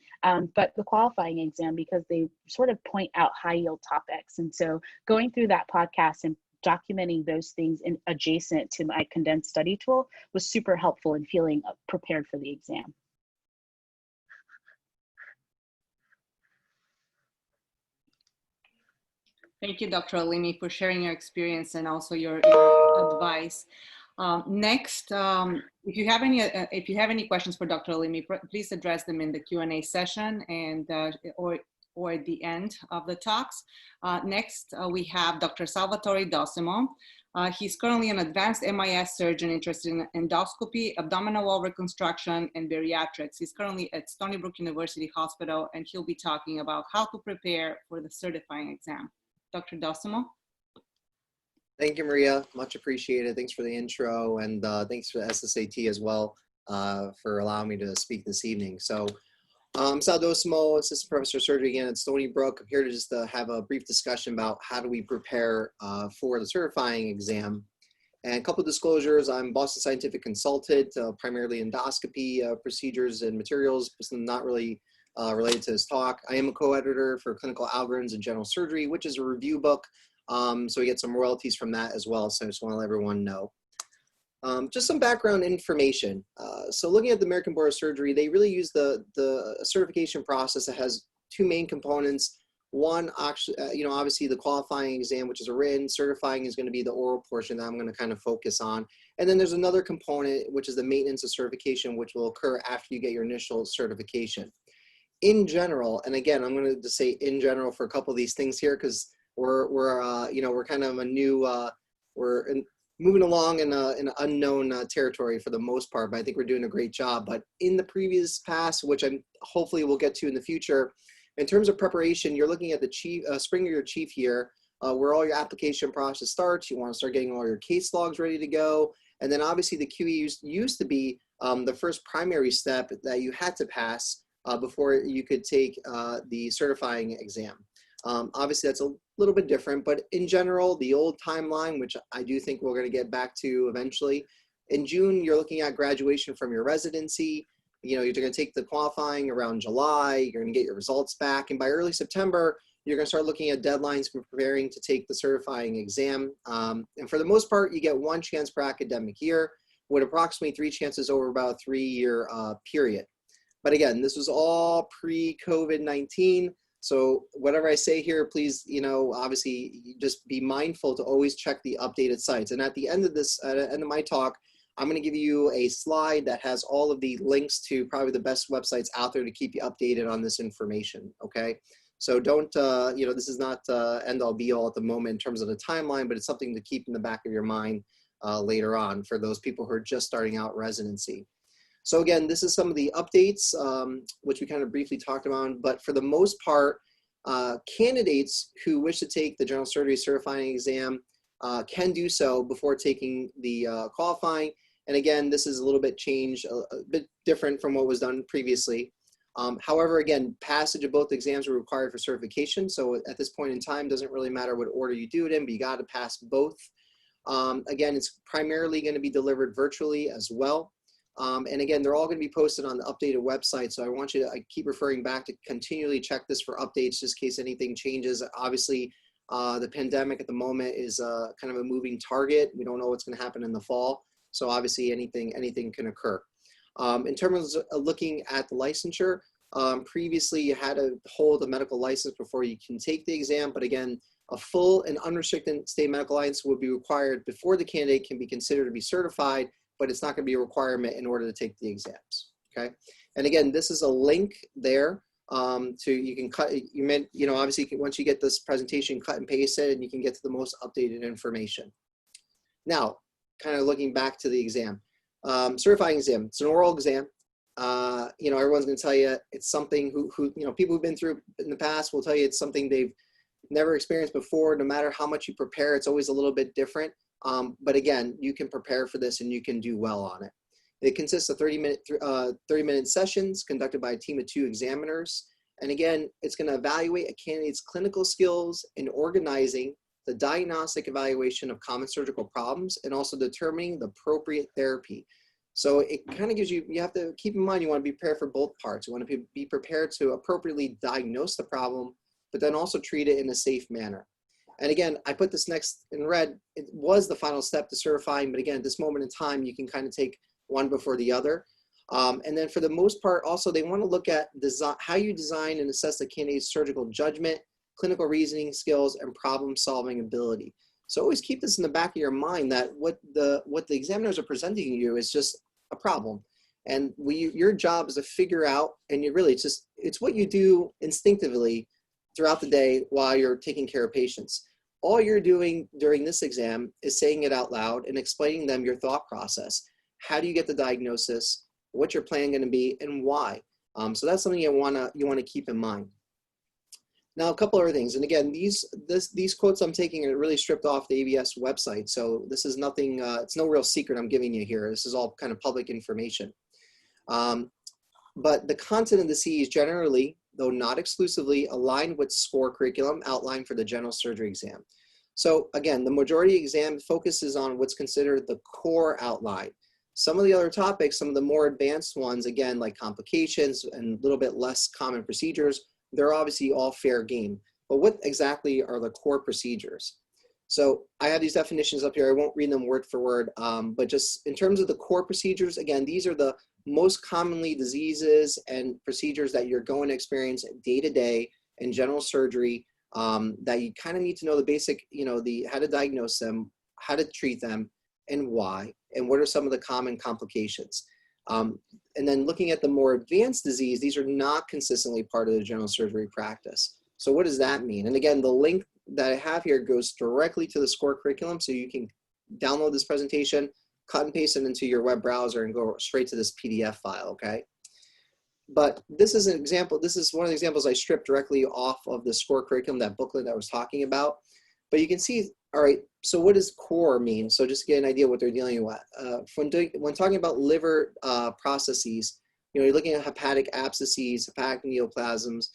but the qualifying exam, because they sort of point out high yield topics. And so going through that podcast and documenting those things adjacent to my condensed study tool was super helpful in feeling prepared for the exam. Thank you, Dr. Alimi, for sharing your experience and also your advice. Next, if you have any questions for Dr. Alimi, please address them in the Q&A session and or at the end of the talks. Next, we have Dr. Salvatore Docimo. He's currently an advanced MIS surgeon interested in endoscopy, abdominal wall reconstruction, and bariatrics. He's currently at Stony Brook University Hospital, and he'll be talking about how to prepare for the certifying exam. Dr. Docimo. Thank you, Maria. Much appreciated. Thanks for the intro, and thanks for the SSAT as well for allowing me to speak this evening. So I'm Sal Docimo, assistant professor of surgery again at Stony Brook. I'm here to just have a brief discussion about how do we prepare for the certifying exam. And a couple of disclosures: I'm Boston Scientific consultant, primarily endoscopy procedures and materials, but not really related to this talk. I am a co-editor for Clinical Algorithms in General Surgery, which is a review book. So we get some royalties from that as well. So I just want to let everyone know. Just some background information. So looking at the American Board of Surgery, they really use the certification process that has two main components. One, actually, obviously the qualifying exam, which is a written. Certifying is going to be the oral portion that I'm going to kind of focus on. And then there's another component, which is the maintenance of certification, which will occur after you get your initial certification. In general, and again, I'm going to say in general for a couple of these things here, because we're kind of a new, moving along in an unknown territory for the most part, but I think we're doing a great job. But in the previous past, which I'm hopefully we'll get to in the future, in terms of preparation, you're looking at the spring of your chief year, where all your application process starts. You want to start getting all your case logs ready to go. And then obviously the QE used to be the first primary step that you had to pass before you could take the certifying exam. Obviously that's a little bit different, but in general, the old timeline, which I do think we're going to get back to eventually, in June, you're looking at graduation from your residency. You're going to take the qualifying around July, you're going to get your results back. And by early September, you're going to start looking at deadlines for preparing to take the certifying exam. And for the most part, you get one chance per academic year with approximately 3 chances over about a 3-year period. But again, this was all pre-COVID-19. So whatever I say here, please, obviously just be mindful to always check the updated sites. And at the end of this, at the end of my talk, I'm going to give you a slide that has all of the links to probably the best websites out there to keep you updated on this information. Okay. So don't, this is not end all be all at the moment in terms of the timeline, but it's something to keep in the back of your mind later on for those people who are just starting out residency. So again, this is some of the updates, which we kind of briefly talked about, but for the most part, candidates who wish to take the general surgery certifying exam can do so before taking the qualifying. And again, this is a little bit changed, a bit different from what was done previously. However, again, passage of both exams are required for certification. So at this point in time, doesn't really matter what order you do it in, but you got to pass both. Again, it's primarily going to be delivered virtually as well. And again, they're all going to be posted on the updated website. So I want you to keep referring back to continually check this for updates, just in case anything changes. Obviously, the pandemic at the moment is kind of a moving target. We don't know what's going to happen in the fall. So obviously anything can occur. In terms of looking at the licensure, previously you had to hold a medical license before you can take the exam. But again, a full and unrestricted state medical license would be required before the candidate can be considered to be certified, but it's not going to be a requirement in order to take the exams. Okay. And again, this is a link there you can cut, obviously once you get this presentation, cut and paste it, and you can get to the most updated information. Now, kind of looking back to the exam, certifying exam, it's an oral exam. Everyone's going to tell you it's something people who've been through in the past will tell you it's something they've never experienced before. No matter how much you prepare, it's always a little bit different. But again, you can prepare for this and you can do well on it. It consists of 30-minute sessions conducted by a team of 2 examiners. And again, it's going to evaluate a candidate's clinical skills in organizing the diagnostic evaluation of common surgical problems and also determining the appropriate therapy. So it kind of gives you have to keep in mind, you want to be prepared for both parts. You want to be prepared to appropriately diagnose the problem, but then also treat it in a safe manner. And again, I put this next in red. It was the final step to certifying, but again, at this moment in time, you can kind of take one before the other. And then for the most part, also, they want to look at how you design and assess the candidate's surgical judgment, clinical reasoning skills, and problem-solving ability. So always keep this in the back of your mind that what the examiners are presenting you is just a problem. And your job is to figure out, and it's what you do instinctively throughout the day while you're taking care of patients. All you're doing during this exam is saying it out loud and explaining them your thought process. How do you get the diagnosis? What's your plan going to be, and why? So that's something you want to keep in mind. Now, a couple other things, and again, these quotes I'm taking are really stripped off the ABS website. So this is nothing. It's no real secret I'm giving you here. This is all kind of public information. But the content of the CE is generally, though not exclusively, aligned with SCORE curriculum outlined for the general surgery exam. So again, the majority exam focuses on what's considered the core outline. Some of the other topics, some of the more advanced ones, again, like complications and a little bit less common procedures, they're obviously all fair game. But what exactly are the core procedures? So I have these definitions up here. I won't read them word for word, but just in terms of the core procedures, again, these are the most commonly diseases and procedures that you're going to experience day to day in general surgery, that you kind of need to know the basic, how to diagnose them, how to treat them, and why, and what are some of the common complications. And then looking at the more advanced disease, these are not consistently part of the general surgery practice. So what does that mean? And again, the link that I have here goes directly to the SCORE curriculum, so you can download this presentation, cut and paste it into your web browser, and go straight to this PDF file, okay? But this is an example. This is one of the examples I stripped directly off of the SCORE curriculum, that booklet that I was talking about. But you can see, all right, so what does core mean? So just to get an idea what they're dealing with. When talking about liver processes, you're looking at hepatic abscesses, hepatic neoplasms,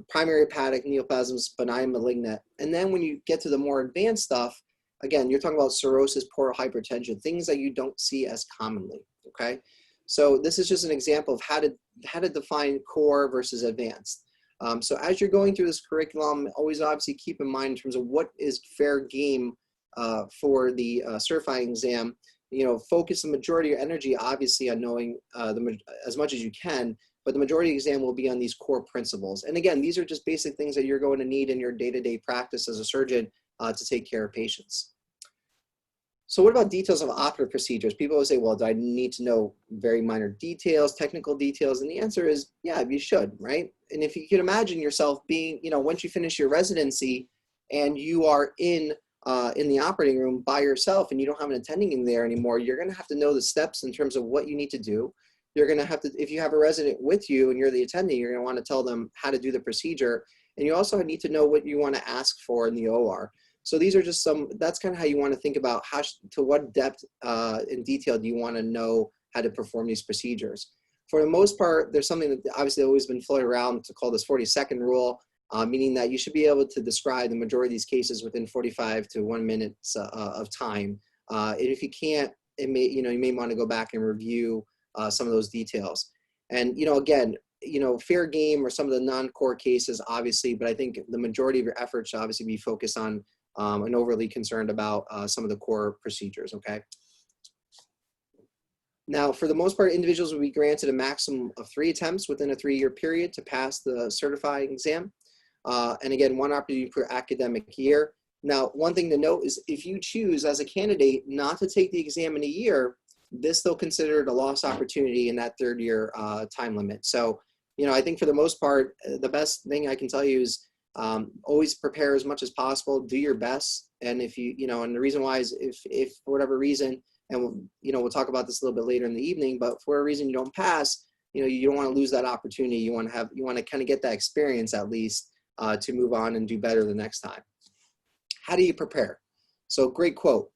primary hepatic neoplasms, benign, malignant. And then when you get to the more advanced stuff, again, you're talking about cirrhosis, portal hypertension, things that you don't see as commonly, okay? So this is just an example of how to define core versus advanced. So as you're going through this curriculum, always obviously keep in mind in terms of what is fair game for the certifying exam. Focus the majority of your energy, obviously, on knowing as much as you can, but the majority of the exam will be on these core principles. And again, these are just basic things that you're going to need in your day-to-day practice as a surgeon to take care of patients. So what about details of operative procedures? People always say, well, do I need to know very minor details, technical details? And the answer is, yeah, you should, right? And if you can imagine yourself being, once you finish your residency and you are in the operating room by yourself and you don't have an attending in there anymore, you're going to have to know the steps in terms of what you need to do. You're going to have to, if you have a resident with you and you're the attending, you're going to want to tell them how to do the procedure. And you also need to know what you want to ask for in the OR. So these are just some, that's kind of how you want to think about to what depth and detail do you want to know how to perform these procedures. For the most part, there's something that obviously always been floated around to call this 40-second rule, meaning that you should be able to describe the majority of these cases within 45 to 1 minute of time. And if you can't, you may want to go back and review some of those details. And, again, fair game or some of the non-core cases, obviously, but I think the majority of your efforts should obviously be focused on and overly concerned about some of the core procedures, okay? Now, for the most part, individuals will be granted a maximum of 3 attempts within a 3-year period to pass the certifying exam. And again, 1 opportunity per academic year. Now, one thing to note is if you choose as a candidate not to take the exam in a year, this still considered a lost opportunity in that 3rd year time limit. So, I think for the most part, the best thing I can tell you is always prepare as much as possible, do your best. And if and the reason why is if for whatever reason, and we'll talk about this a little bit later in the evening, but for a reason you don't pass, you don't want to lose that opportunity. You want to kind of get that experience at least to move on and do better the next time. How do you prepare? So great quote.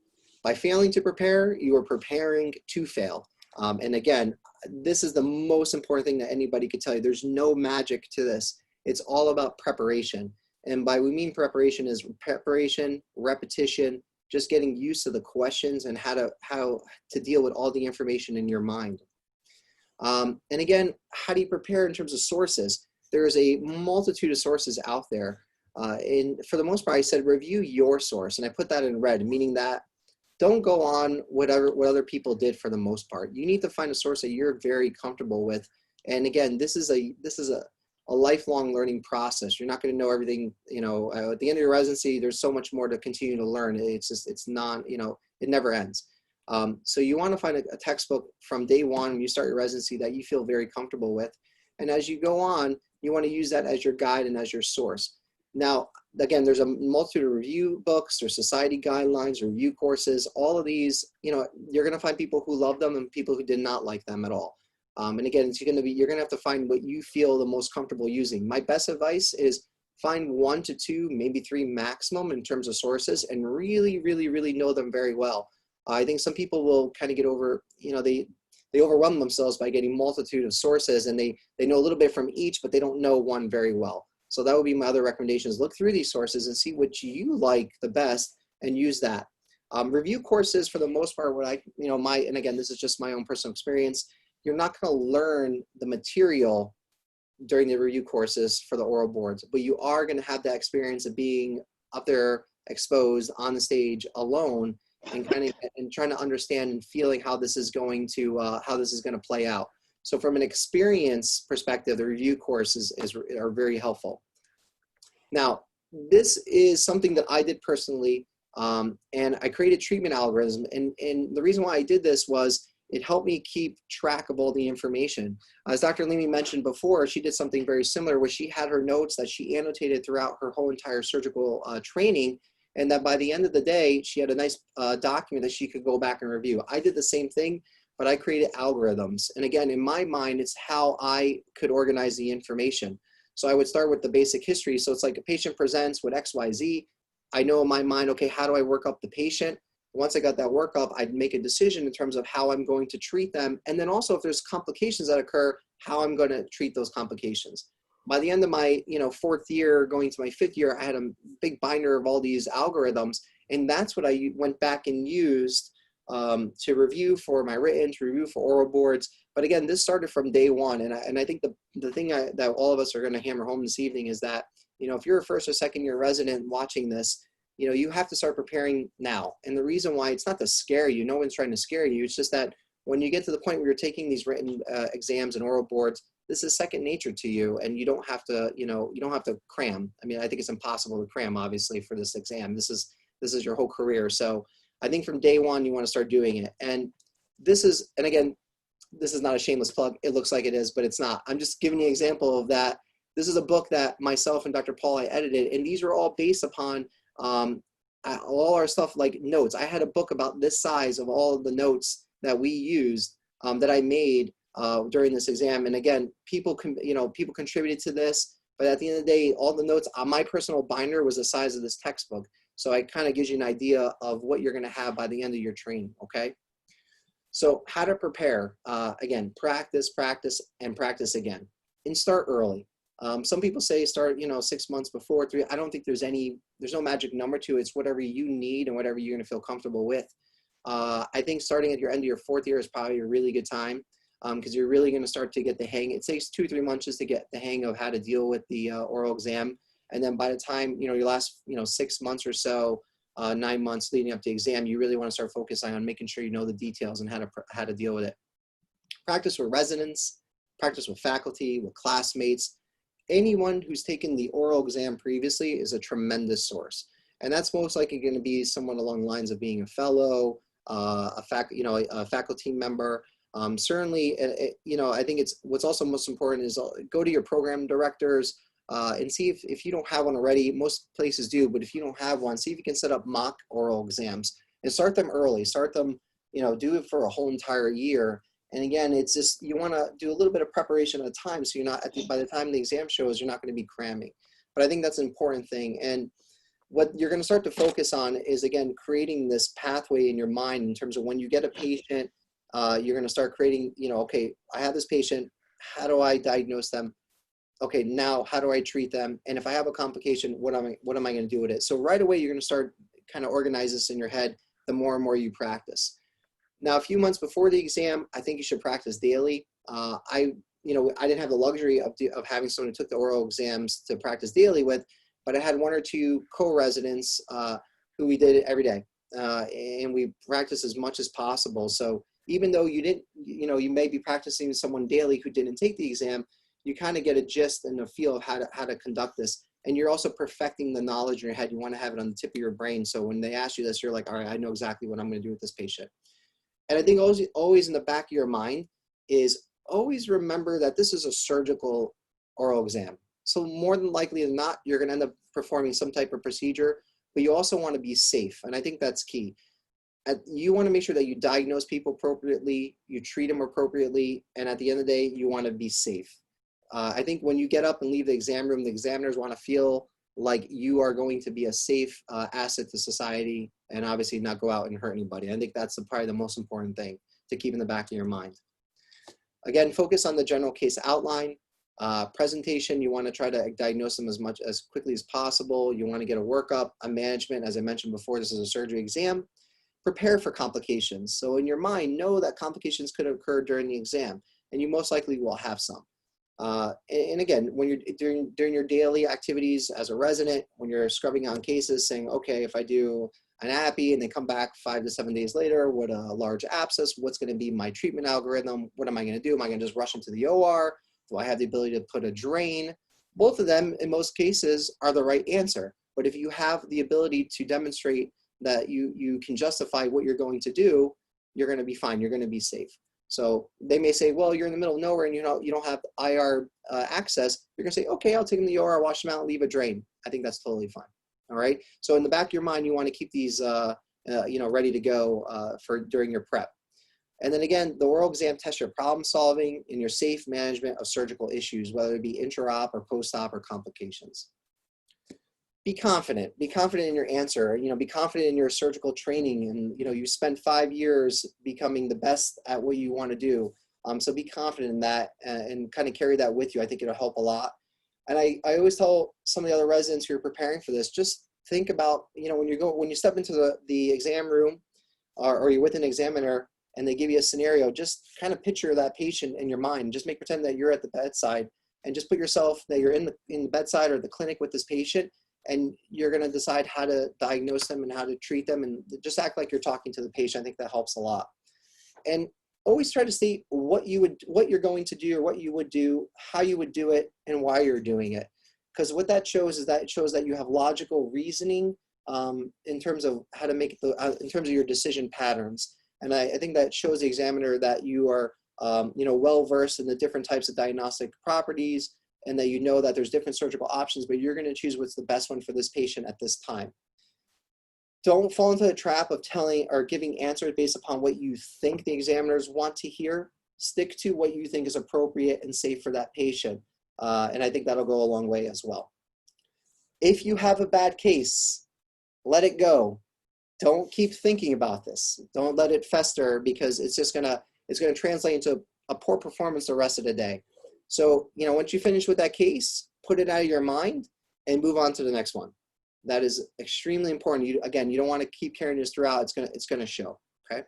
By failing to prepare, you are preparing to fail. And again, this is the most important thing that anybody could tell you. There's no magic to this. It's all about preparation. And by we mean preparation is preparation, repetition, just getting used to the questions and how to deal with all the information in your mind. And again, how do you prepare in terms of sources? There is a multitude of sources out there. And for the most part, I said review your source. And I put that in red, meaning that don't go on what other people did for the most part. You need to find a source that you're very comfortable with. And again, this is a lifelong learning process. You're not going to know everything, at the end of your residency, there's so much more to continue to learn. It's not, it never ends. So you want to find a textbook from day one when you start your residency that you feel very comfortable with. And as you go on, you want to use that as your guide and as your source. Now, again, there's a multitude of review books, there's society guidelines, review courses, all of these, you're going to find people who love them and people who did not like them at all. And again, you're going to have to find what you feel the most comfortable using. My best advice is find 1 to 2, maybe 3 maximum in terms of sources and really, really, really know them very well. I think some people will kind of get over, they overwhelm themselves by getting multitude of sources and they know a little bit from each, but they don't know one very well. So that would be my other recommendations. Look through these sources and see what you like the best and use that. Review courses for the most part, and again, this is just my own personal experience. You're not going to learn the material during the review courses for the oral boards, but you are going to have that experience of being up there exposed on the stage alone and trying to understand and feeling how this is going to play out. So from an experience perspective, the review courses are very helpful. Now, this is something that I did personally, and I created treatment algorithm. And the reason why I did this was it helped me keep track of all the information. As Dr. Alimi mentioned before, she did something very similar where she had her notes that she annotated throughout her whole entire surgical training, and that by the end of the day, she had a nice document that she could go back and review. I did the same thing, but I created algorithms. And again, in my mind, it's how I could organize the information. So I would start with the basic history. So it's like a patient presents with XYZ. I know in my mind, okay, how do I work up the patient? Once I got that workup, I'd make a decision in terms of how I'm going to treat them. And then also if there's complications that occur, how I'm going to treat those complications. By the end of my 4th year, going to my 5th year, I had a big binder of all these algorithms. And that's what I went back and used to review for my written, to review for oral boards. But again, this started from day one. And I think the thing that all of us are going to hammer home this evening is that, if you're a 1st or 2nd year resident watching this, you have to start preparing now. And the reason why, it's not to scare you. No one's trying to scare you. It's just that when you get to the point where you're taking these written exams and oral boards, this is second nature to you, and you don't have to, you don't have to cram. I mean, I think it's impossible to cram, obviously, for this exam. This is your whole career. So I think from day one, you want to start doing it. And again, this is not a shameless plug. It looks like it is, but it's not. I'm just giving you an example of that. This is a book that myself and Dr. Paul, I edited, and these are all based upon all our stuff like notes. I had a book about this size of all of the notes that we used that I made during this exam. And again, people contributed to this, but at the end of the day, all the notes on my personal binder was the size of this textbook. So it kind of gives you an idea of what you're going to have by the end of your training, okay? So how to prepare, again, practice, practice, and practice again. And start early. Some people say start, 6 months before, 3. I don't think there's no magic number to it. It's whatever you need and whatever you're going to feel comfortable with. I think starting at your end of your 4th year is probably a really good time because you're really going to start to get the hang. It takes 2-3 months just to get the hang of how to deal with the oral exam. And then by the time, your last, 6 months or so, 9 months leading up to exam, you really want to start focusing on making sure you know the details and how to deal with it. Practice with residents, practice with faculty, with classmates. Anyone who's taken the oral exam previously is a tremendous source. And that's most likely going to be someone along the lines of being a fellow, a faculty member. Certainly, I think what's also most important is go to your program directors and see if you don't have one already. Most places do, but if you don't have one, see if you can set up mock oral exams and start them early. Start them, do it for a whole entire year. And again, it's just, you want to do a little bit of preparation at a time, so you're not, by the time the exam shows, you're not going to be cramming. But I think that's an important thing. And what you're going to start to focus on is, again, creating this pathway in your mind in terms of when you get a patient, you're going to start creating, okay, I have this patient, how do I diagnose them? Okay, now how do I treat them? And if I have a complication, what am I going to do with it? So right away, you're going to start kind of organize this in your head the more and more you practice. Now, a few months before the exam, I think you should practice daily. I didn't have the luxury of having someone who took the oral exams to practice daily with, but I had 1 or 2 co-residents who we did it every day. And we practiced as much as possible. So even though you didn't, you may be practicing with someone daily who didn't take the exam, you kind of get a gist and a feel of how to conduct this. And you're also perfecting the knowledge in your head. You want to have it on the tip of your brain. So when they ask you this, you're like, all right, I know exactly what I'm going to do with this patient. And I think always in the back of your mind is always remember that this is a surgical oral exam. So more than likely than not, you're going to end up performing some type of procedure, but you also want to be safe. And I think that's key. You want to make sure that you diagnose people appropriately, you treat them appropriately, and at the end of the day, you want to be safe. I think when you get up and leave the exam room, the examiners want to feel like you are going to be a safe asset to society and obviously not go out and hurt anybody. I think that's probably the most important thing to keep in the back of your mind. Again, focus on the general case outline. Presentation, you want to try to diagnose them as quickly as possible. You want to get a workup, a management. As I mentioned before, this is a surgery exam. Prepare for complications. So in your mind, know that complications could occur during the exam, and you most likely will have some. And again, when you're during your daily activities as a resident, when you're scrubbing on cases, saying, okay, if I do an appy and they come back 5 to 7 days later with a large abscess, what's going to be my treatment algorithm? What am I going to do? Am I going to just rush into the OR? Do I have the ability to put a drain? Both of them, in most cases, are the right answer. But if you have the ability to demonstrate that you can justify what you're going to do, you're going to be fine. You're going to be safe. So they may say, well, you're in the middle of nowhere and you don't have IR access. You're going to say, okay, I'll take them to the OR, wash them out, and leave a drain. I think that's totally fine. All right. So in the back of your mind, you want to keep these, ready to go for during your prep. And then again, the oral exam tests your problem solving and your safe management of surgical issues, whether it be intra-op or post-op or complications. Be confident in your answer, be confident in your surgical training. And, you spend 5 years becoming the best at what you want to do. So be confident in that and kind of carry that with you. I think it'll help a lot. And I always tell some of the other residents who are preparing for this, just think about, when you step into the exam room or you're with an examiner and they give you a scenario, just kind of picture that patient in your mind. Just pretend that you're at the bedside and just put yourself that you're in the bedside or the clinic with this patient, and you're going to decide how to diagnose them and how to treat them, and just act like you're talking to the patient. I think that helps a lot. And always try to state what you're going to do, or what you would do, how you would do it, and why you're doing it. Because what that shows is that it shows that you have logical reasoning in terms of how to make in terms of your decision patterns. And I think that shows the examiner that you are well versed in the different types of diagnostic properties, and that that there's different surgical options, but you're going to choose what's the best one for this patient at this time. Don't fall into the trap of telling or giving answers based upon what you think the examiners want to hear. Stick to what you think is appropriate and safe for that patient. And I think that'll go a long way as well. If you have a bad case, let it go. Don't keep thinking about this. Don't let it fester, because it's just it's gonna translate into a poor performance the rest of the day. So, you know, once you finish with that case, put it out of your mind and move on to the next one. That is extremely important. You, again, you don't want to keep carrying this throughout. It's gonna show. Okay.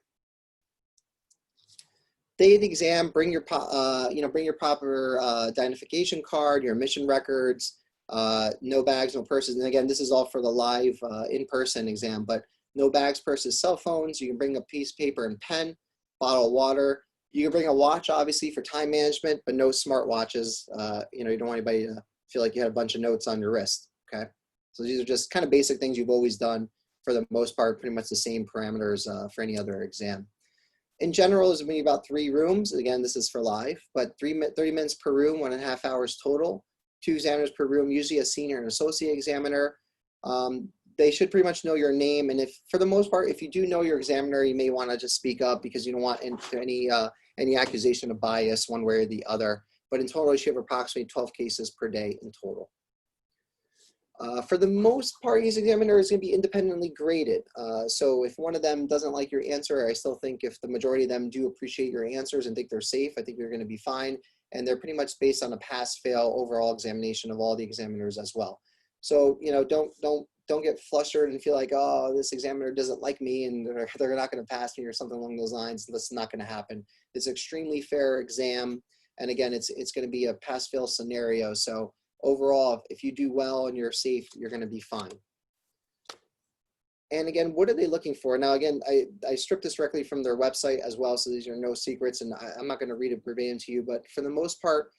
Day of the exam, bring your bring your proper identification card, your admission records, no bags, no purses. And again, this is all for the live in-person exam, but no bags, purses, cell phones. You can bring a piece of paper and pen, bottle of water. You can bring a watch, obviously, for time management, but no smart watches. You know, you don't want anybody to feel like you had a bunch of notes on your wrist. Okay. So these are just kind of basic things you've always done. For the most part, pretty much the same parameters for any other exam. In general, there's going to be about 3 rooms. Again, this is for live, but 30 minutes per room, 1.5 hours total. 2 examiners per room, usually a senior and associate examiner. They should pretty much know your name. And if, for the most part, if you do know your examiner, you may want to just speak up, because you don't want any accusation of bias one way or the other. But in total, you should have approximately 12 cases per day in total. For the most part, these examiners is going to be independently graded. So if one of them doesn't like your answer, I still think if the majority of them do appreciate your answers and think they're safe, I think you're going to be fine. And they're pretty much based on a pass-fail overall examination of all the examiners as well. So, you know, don't get flustered and feel like, oh, this examiner doesn't like me and they're not going to pass me or something along those lines. That's not going to happen. It's an extremely fair exam. And again, it's going to be a pass-fail scenario. So overall, if you do well and you're safe, you're going to be fine. And again, what are they looking for? Now, again, I stripped this directly from their website as well, so these are no secrets, and I'm not going to read it verbatim to you, but for the most part,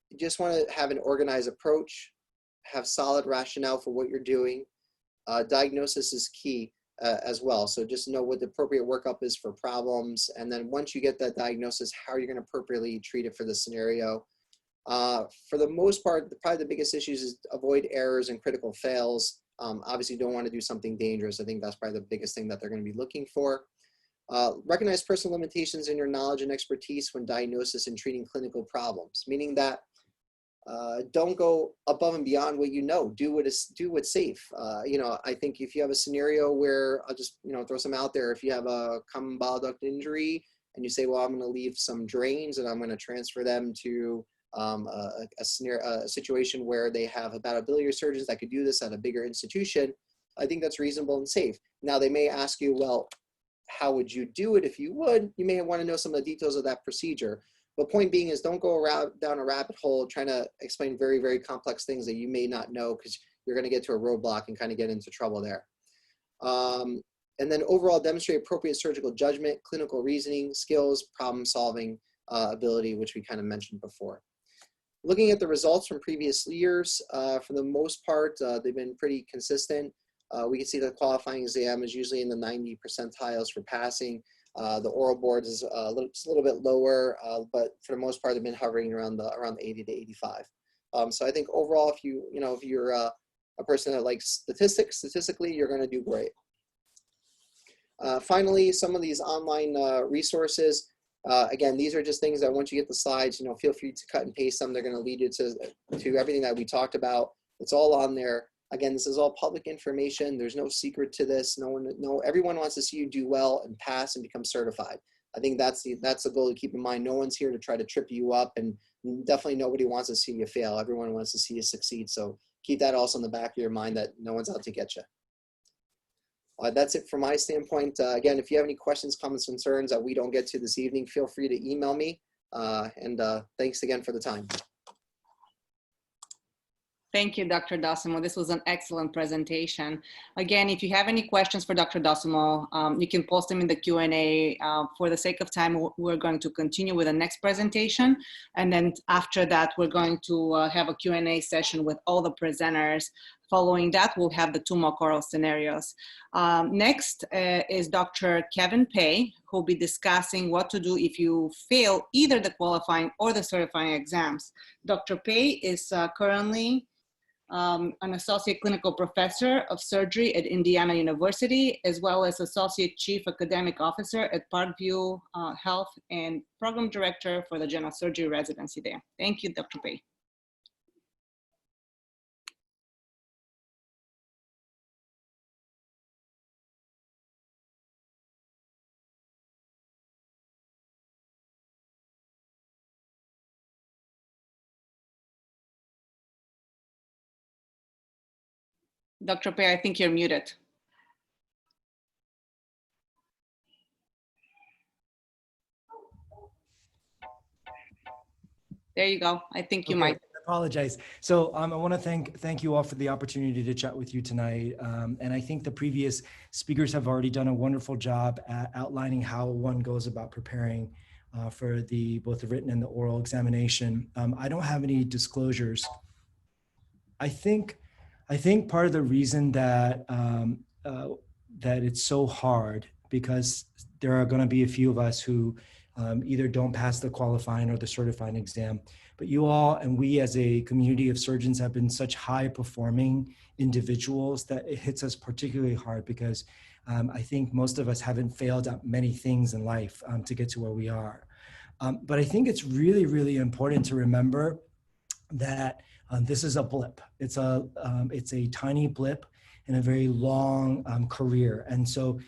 you just want to have an organized approach, have solid rationale for what you're doing. Diagnosis is key as well, so just know what the appropriate workup is for problems, and then once you get that diagnosis, how are you going to appropriately treat it for the scenario. For the most part, probably the biggest issues is avoid errors and critical fails. Obviously, you don't want to do something dangerous. I think that's probably the biggest thing that they're going to be looking for. Recognize personal limitations in your knowledge and expertise when diagnosis and treating clinical problems, meaning that don't go above and beyond what you know. Do what's safe. You know, I think if you have a scenario where, I'll just, you know, throw some out there. If you have a common bile duct injury and you say, well, I'm going to leave some drains and I'm going to transfer them to a situation where they have hepatobiliary surgeons that could do this at a bigger institution, I think that's reasonable and safe. Now, they may ask you, well, how would you do it if you would? You may want to know some of the details of that procedure. But point being is, don't go down a rabbit hole trying to explain very, very complex things that you may not know, because you're going to get to a roadblock and kind of get into trouble there. And then overall, demonstrate appropriate surgical judgment, clinical reasoning, skills, problem solving ability, which we kind of mentioned before. Looking at the results from previous years, for the most part, they've been pretty consistent. We can see the qualifying exam is usually in the 90 percentiles for passing. The oral board is a little bit lower, but for the most part, they've been hovering around the 80 to 85. So I think overall, if you're a person that likes statistics, statistically, you're going to do great. Finally, some of these online resources. Again, these are just things that once you get the slides, you know, feel free to cut and paste them. They're going to lead you to everything that we talked about. It's all on there. Again, this is all public information. There's no secret to this. Everyone wants to see you do well and pass and become certified. I think that's the goal to keep in mind. No one's here to try to trip you up, and definitely nobody wants to see you fail. Everyone wants to see you succeed. So keep that also in the back of your mind, that no one's out to get you. That's it from my standpoint. Again, if you have any questions, comments, concerns that we don't get to this evening, feel free to email me. Thanks again for the time. Thank you, Dr. Docimo. This was an excellent presentation. Again, if you have any questions for Dr. Docimo, you can post them in the Q&A. For the sake of time, we're going to continue with the next presentation. And then after that, we're going to have a Q&A session with all the presenters. Following that, we'll have the 2 mock oral scenarios. Next is Dr. Kevin Pei, who'll be discussing what to do if you fail either the qualifying or the certifying exams. Dr. Pei is currently an associate clinical professor of surgery at Indiana University, as well as associate chief academic officer at Parkview Health and program director for the general surgery residency there. Thank you, Dr. Pei. Dr. Pei, I think you're muted. There you go. I think you Okay, might. I apologize. So I want to thank you all for the opportunity to chat with you tonight. And I think the previous speakers have already done a wonderful job at outlining how one goes about preparing for both the written and the oral examination. I don't have any disclosures. I think part of the reason that that it's so hard, because there are going to be a few of us who either don't pass the qualifying or the certifying exam, but you all and we as a community of surgeons have been such high performing individuals that it hits us particularly hard, because I think most of us haven't failed at many things in life to get to where we are. But I think it's really, really important to remember that this is a blip. It's a tiny blip in a very long career. And so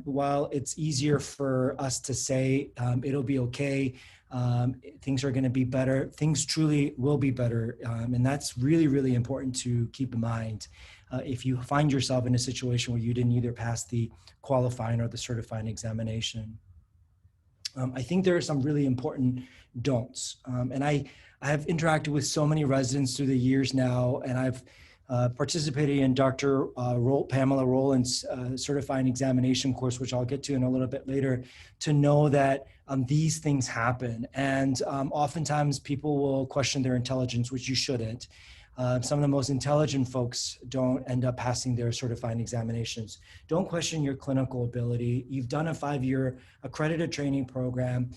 while it's easier for us to say it'll be okay, things are going to be better, things truly will be better. And that's really, really important to keep in mind. If you find yourself in a situation where you didn't either pass the qualifying or the certifying examination. I think there are some really important don'ts. And I have interacted with so many residents through the years now, and I've participated in Dr. Pamela Rowland's certifying examination course, which I'll get to in a little bit later, to know that these things happen. And oftentimes people will question their intelligence, which you shouldn't. Some of the most intelligent folks don't end up passing their certifying examinations. Don't question your clinical ability. You've done a 5-year accredited training program,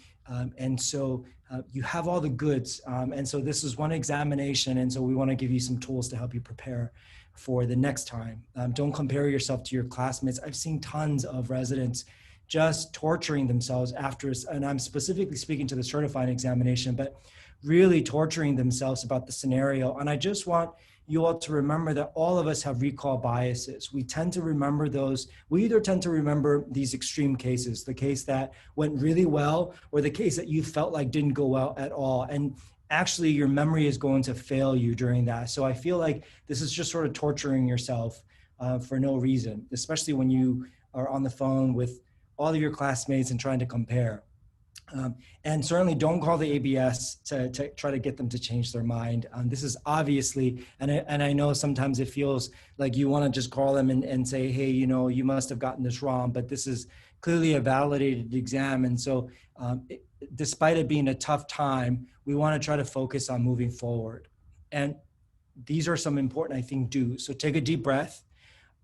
and so you have all the goods. And so this is one examination, and so we want to give you some tools to help you prepare for the next time. Don't compare yourself to your classmates. I've seen tons of residents just torturing themselves after, and I'm specifically speaking to the certifying examination, but really torturing themselves about the scenario. And I just want you all to remember that all of us have recall biases. We tend to remember those. We either tend to remember these extreme cases, the case that went really well, or the case that you felt like didn't go well at all. And actually your memory is going to fail you during that. So I feel like this is just sort of torturing yourself for no reason, especially when you are on the phone with all of your classmates and trying to compare. And certainly don't call the ABS to try to get them to change their mind. This is obviously, and I know sometimes it feels like you want to just call them and say, hey, you know, you must have gotten this wrong, but this is clearly a validated exam. And so despite it being a tough time, we want to try to focus on moving forward. And these are some important, I think, do's. So take a deep breath.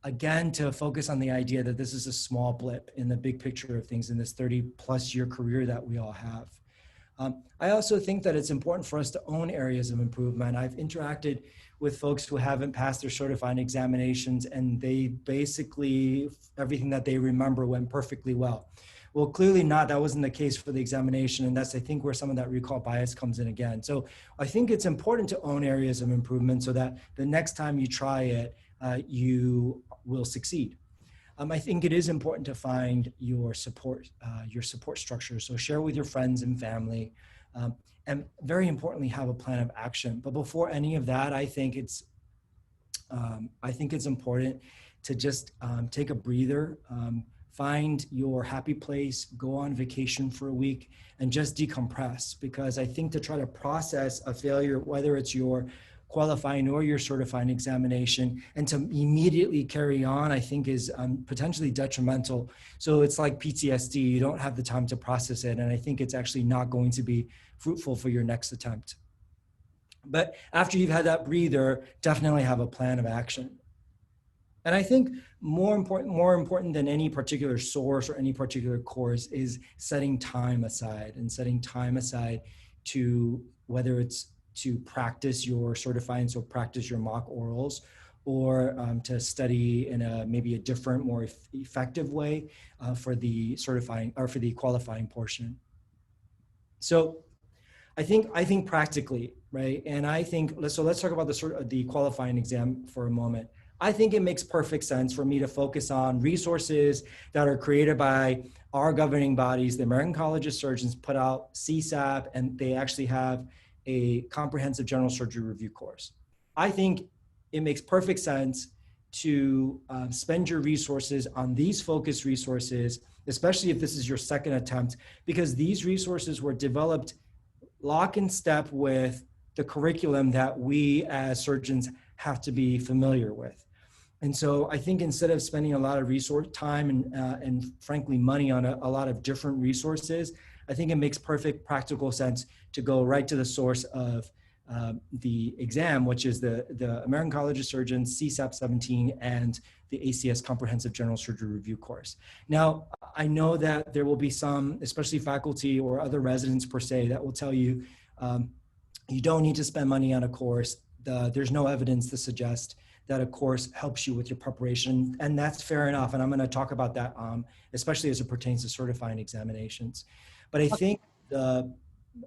Again, to focus on the idea that this is a small blip in the big picture of things in this 30+ year career that we all have. I also think that it's important for us to own areas of improvement. I've interacted with folks who haven't passed their certifying examinations, and they basically, everything that they remember went perfectly well. Well, clearly not. That wasn't the case for the examination, and that's, I think, where some of that recall bias comes in again. So I think it's important to own areas of improvement so that the next time you try it, you will succeed. I think it is important to find your support structure. So share with your friends and family, and very importantly, have a plan of action. But before any of that, I think it's important to just take a breather, find your happy place, go on vacation for a week, and just decompress. Because I think to try to process a failure, whether it's your qualifying or your certifying examination, and to immediately carry on, I think is potentially detrimental. So it's like PTSD, you don't have the time to process it. And I think it's actually not going to be fruitful for your next attempt. But after you've had that breather, definitely have a plan of action. And I think more important than any particular source or any particular course is setting time aside, and setting time aside to, whether it's to practice your certifying, so practice your mock orals, or to study in maybe a different, more effective way for the certifying or for the qualifying portion. So I think practically, right? And I think, so let's talk about the qualifying exam for a moment. I think it makes perfect sense for me to focus on resources that are created by our governing bodies. The American College of Surgeons put out CSAP, and they actually have a comprehensive general surgery review course. I think it makes perfect sense to spend your resources on these focused resources, especially if this is your second attempt, because these resources were developed lock in step with the curriculum that we as surgeons have to be familiar with. And so I think instead of spending a lot of resource time and frankly money on a lot of different resources, I think it makes perfect practical sense to go right to the source of the exam, which is the American College of Surgeons CSAP 17 and the ACS Comprehensive General Surgery Review course. Now, I know that there will be some, especially faculty or other residents per se, that will tell you you don't need to spend money on a course. There's no evidence to suggest that a course helps you with your preparation, and that's fair enough. And I'm going to talk about that, especially as it pertains to certifying examinations. But I think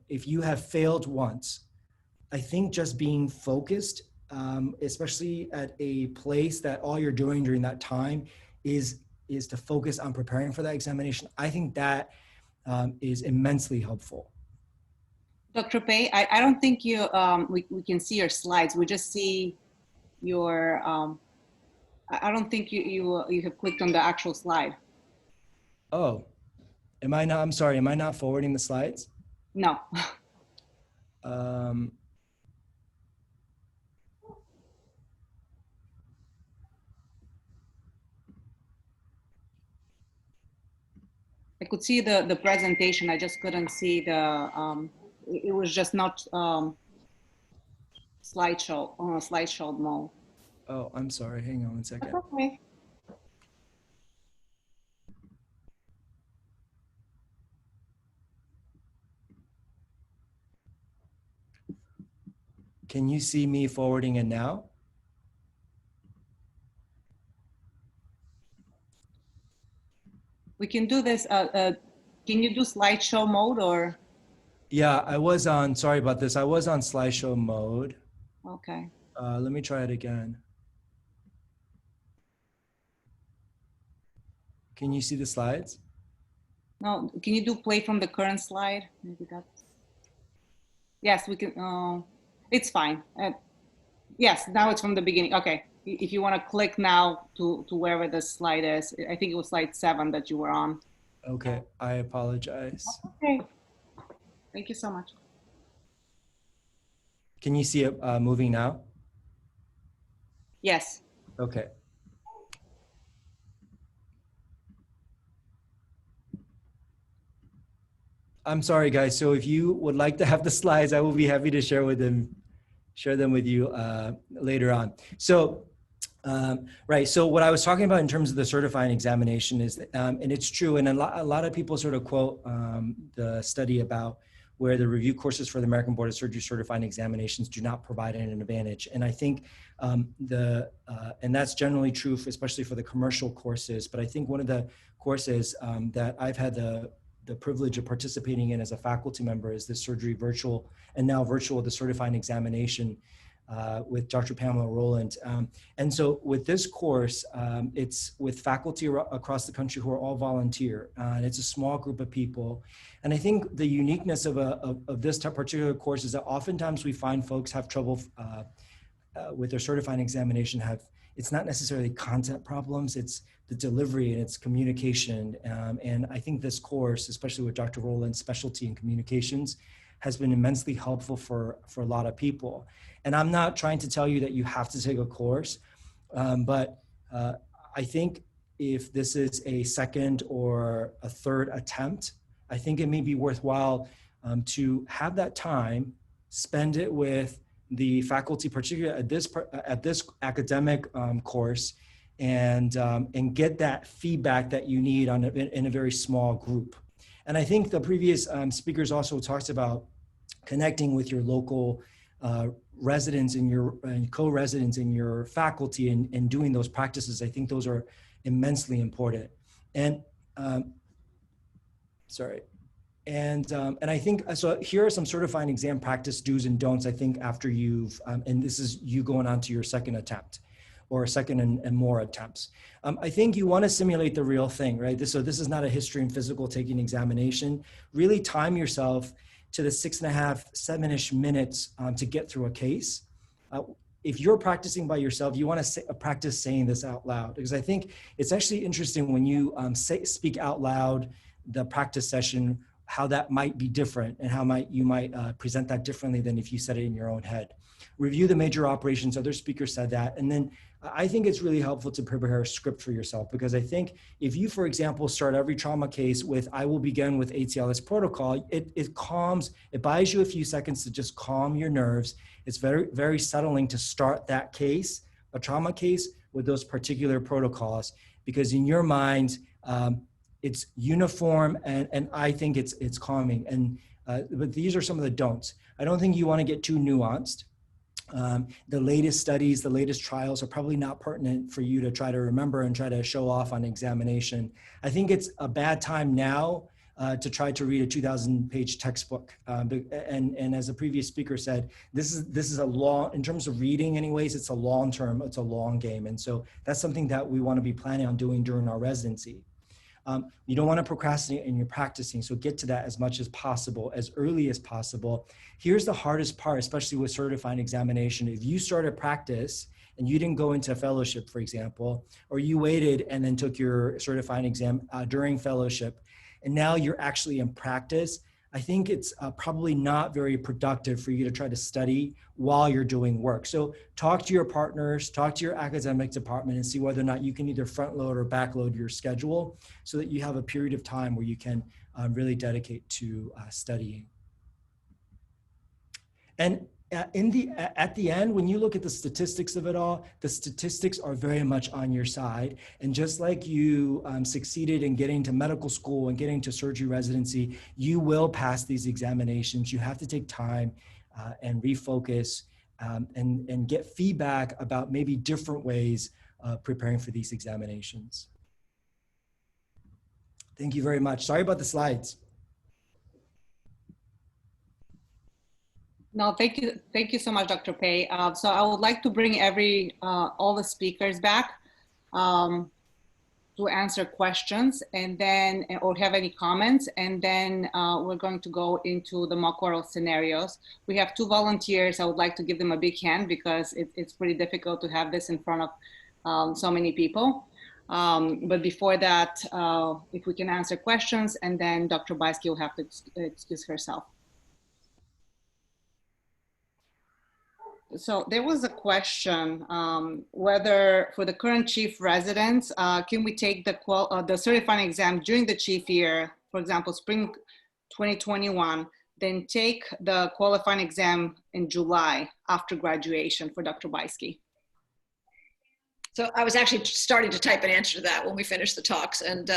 if you have failed once, I think just being focused, especially at a place that all you're doing during that time is to focus on preparing for that examination. I think that is immensely helpful. Dr. Pei, I don't think you we can see your slides. We just see your. I don't think you have clicked on the actual slide. Oh, am I not? I'm sorry. Am I not forwarding the slides? No. I could see the presentation. I just couldn't see the. It was just not slideshow on a slideshow mode. Oh, I'm sorry. Hang on one second. That's okay. Can you see me forwarding it now? We can do this. Can you do slideshow mode or? Yeah, I was on, sorry about this. I was on slideshow mode. Okay. Let me try it again. Can you see the slides? No, can you do play from the current slide? Maybe that's. Yes, we can. It's fine. Yes, now it's from the beginning. Okay. If you want to click now to wherever the slide is, I think it was slide 7 that you were on. Okay, I apologize. Okay. Thank you so much. Can you see it moving now? Yes. Okay. I'm sorry, guys. So if you would like to have the slides, I will be happy to share them with you later on. So, right. So what I was talking about in terms of the certifying examination is, and it's true, and a lot of people sort of quote the study about where the review courses for the American Board of Surgery certifying examinations do not provide an advantage. And I think and that's generally true, especially for the commercial courses. But I think one of the courses that I've had the privilege of participating in as a faculty member is the surgery virtual, and now virtual, the certifying examination with Dr. Pamela Rowland. And so with this course, it's with faculty across the country who are all volunteer, and it's a small group of people. And I think the uniqueness of this particular course is that oftentimes we find folks have trouble with their certifying examination. It's not necessarily content problems, it's the delivery and it's communication. And I think this course, especially with Dr. Rowland's specialty in communications, has been immensely helpful for a lot of people. And I'm not trying to tell you that you have to take a course, but I think if this is a second or a third attempt, I think it may be worthwhile to have that time, spend it with the faculty, particularly at this academic course, and get that feedback that you need in a very small group. And I think the previous speakers also talked about connecting with your local residents and co-residents in your faculty and doing those practices. I think those are immensely important. And and I think, so here are some certifying exam practice do's and don'ts, I think, after you've, and this is you going on to your second attempt or second and more attempts. I think you want to simulate the real thing, right? So this is not a history and physical taking examination. Really time yourself to the 6.5, 7-ish minutes to get through a case. if you're practicing by yourself, you want to practice saying this out loud, because I think it's actually interesting when you speak out loud the practice session, how that might be different and how you might present that differently than if you said it in your own head. Review the major operations. Other speakers said that. And then I think it's really helpful to prepare a script for yourself, because I think if you, for example, start every trauma case with, I will begin with ATLS protocol, it buys you a few seconds to just calm your nerves. It's very, very settling to start that case, a trauma case, with those particular protocols, because in your mind, it's uniform, and I think it's calming. And but these are some of the don'ts. I don't think you want to get too nuanced. The latest studies, the latest trials are probably not pertinent for you to try to remember and try to show off on examination. I think it's a bad time now to try to read a 2,000-page textbook. And as a previous speaker said, this is a long, in terms of reading anyways, it's a long term, it's a long game. And so that's something that we want to be planning on doing during our residency. You don't want to procrastinate in your practicing, so get to that as much as possible, as early as possible. Here's the hardest part, especially with certifying examination. If you started practice and you didn't go into fellowship, for example, or you waited and then took your certifying exam during fellowship, and now you're actually in practice, I think it's probably not very productive for you to try to study while you're doing work. So talk to your partners, talk to your academic department, and see whether or not you can either front load or back load your schedule so that you have a period of time where you can really dedicate to studying. And at the end, when you look at the statistics of it all, the statistics are very much on your side. And just like you succeeded in getting to medical school and getting to surgery residency, you will pass these examinations. You have to take time and refocus and get feedback about maybe different ways of preparing for these examinations. Thank you very much. Sorry about the slides. No, thank you. Thank you so much, Dr. Pei. So I would like to bring all the speakers back to answer questions, and then, or have any comments, and then we're going to go into the mock oral scenarios. We have 2 volunteers. I would like to give them a big hand because it's pretty difficult to have this in front of so many people. But before that, if we can answer questions, and then Dr. Buyske will have to excuse herself. So there was a question whether for the current chief residents, can we take the certifying exam during the chief year, for example, spring 2021, then take the qualifying exam in July after graduation for Dr. Buyske? So I was actually starting to type an answer to that when we finished the talks, and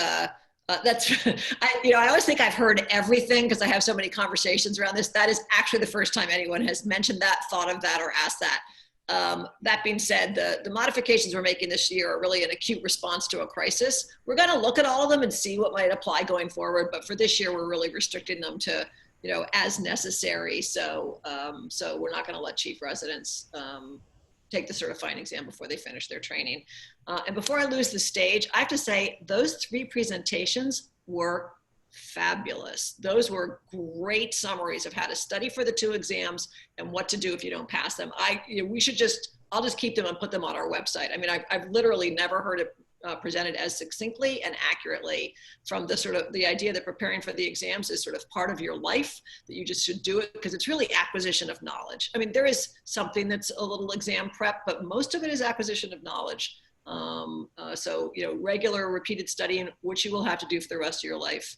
that's, I always think I've heard everything because I have so many conversations around this. That is actually the first time anyone has mentioned that, thought of that, or asked that. That being said, the modifications we're making this year are really an acute response to a crisis. We're going to look at all of them and see what might apply going forward. But for this year, we're really restricting them to, as necessary. So, so we're not going to let chief residents take the certifying exam before they finish their training. And before I lose the stage, I have to say those 3 presentations were fabulous. Those were great summaries of how to study for the 2 exams and what to do if you don't pass them. I'll just keep them and put them on our website. I mean, I've literally never heard it presented as succinctly and accurately, from the idea that preparing for the exams is sort of part of your life, that you just should do it because it's really acquisition of knowledge. I mean, there is something that's a little exam prep, but most of it is acquisition of knowledge. So, regular repeated studying, which you will have to do for the rest of your life,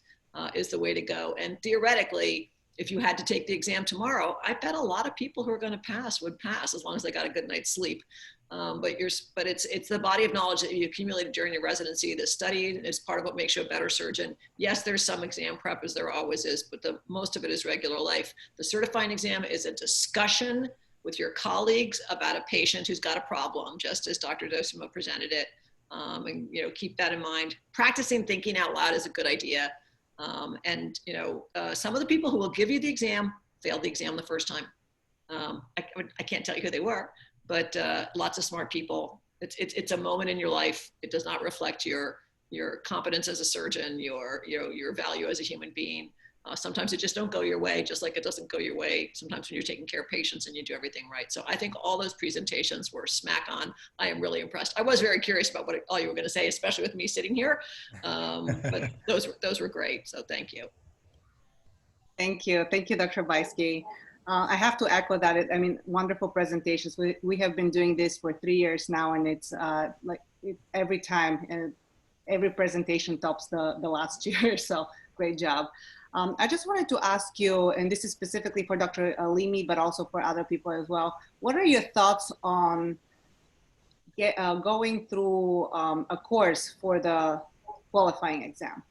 is the way to go. And theoretically, if you had to take the exam tomorrow, I bet a lot of people who are going to pass would pass as long as they got a good night's sleep. But it's the body of knowledge that you accumulated during your residency. The study is part of what makes you a better surgeon. Yes, there's some exam prep, as there always is, but most of it is regular life. The certifying exam is a discussion with your colleagues about a patient who's got a problem, just as Dr. Docimo presented it. And keep that in mind. Practicing thinking out loud is a good idea. And some of the people who will give you the exam failed the exam the first time. I can't tell you who they were, but lots of smart people. It's a moment in your life. It does not reflect your competence as a surgeon, your value as a human being. Sometimes it just don't go your way, just like it doesn't go your way sometimes when you're taking care of patients and you do everything right. So I think all those presentations were smack on. I am really impressed. I was very curious about what all you were going to say, especially with me sitting here. But those were great. So thank you. Thank you. Thank you, Dr. Buyske. I have to echo that. I mean, wonderful presentations. We have been doing this for 3 years now, and it's every time, every presentation tops the last year. So great job. I just wanted to ask you, and this is specifically for Dr. Alimi, but also for other people as well. What are your thoughts on going through a course for the qualifying exam?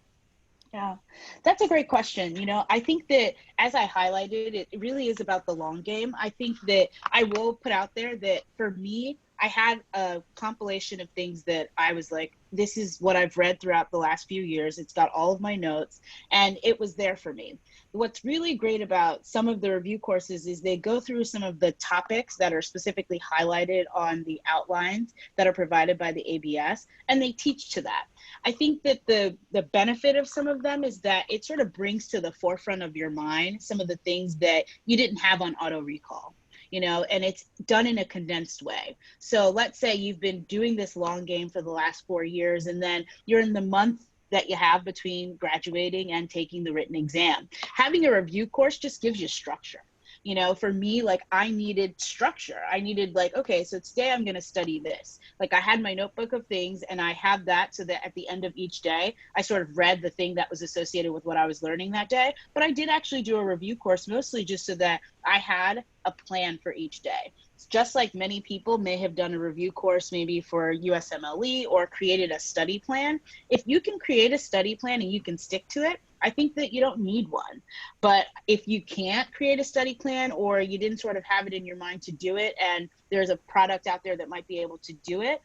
Yeah, that's a great question. You know, I think that as I highlighted, it really is about the long game. I think that I will put out there that for me, I had a compilation of things that I was like, this is what I've read throughout the last few years. It's got all of my notes and it was there for me. What's really great about some of the review courses is they go through some of the topics that are specifically highlighted on the outlines that are provided by the ABS, and they teach to that. I think that the benefit of some of them is that it sort of brings to the forefront of your mind some of the things that you didn't have on auto recall. You know, and it's done in a condensed way. So let's say you've been doing this long game for the last 4 years, and then you're in the month that you have between graduating and taking the written exam. Having a review course just gives you structure. You know, for me, like I needed structure. I needed like, okay, so today I'm going to study this. Like I had my notebook of things and I had that so that at the end of each day, I sort of read the thing that was associated with what I was learning that day. But I did actually do a review course mostly just so that I had a plan for each day. Just like many people may have done a review course maybe for USMLE or created a study plan. If you can create a study plan and you can stick to it, I think that you don't need one. But if you can't create a study plan or you didn't sort of have it in your mind to do it and there's a product out there that might be able to do it,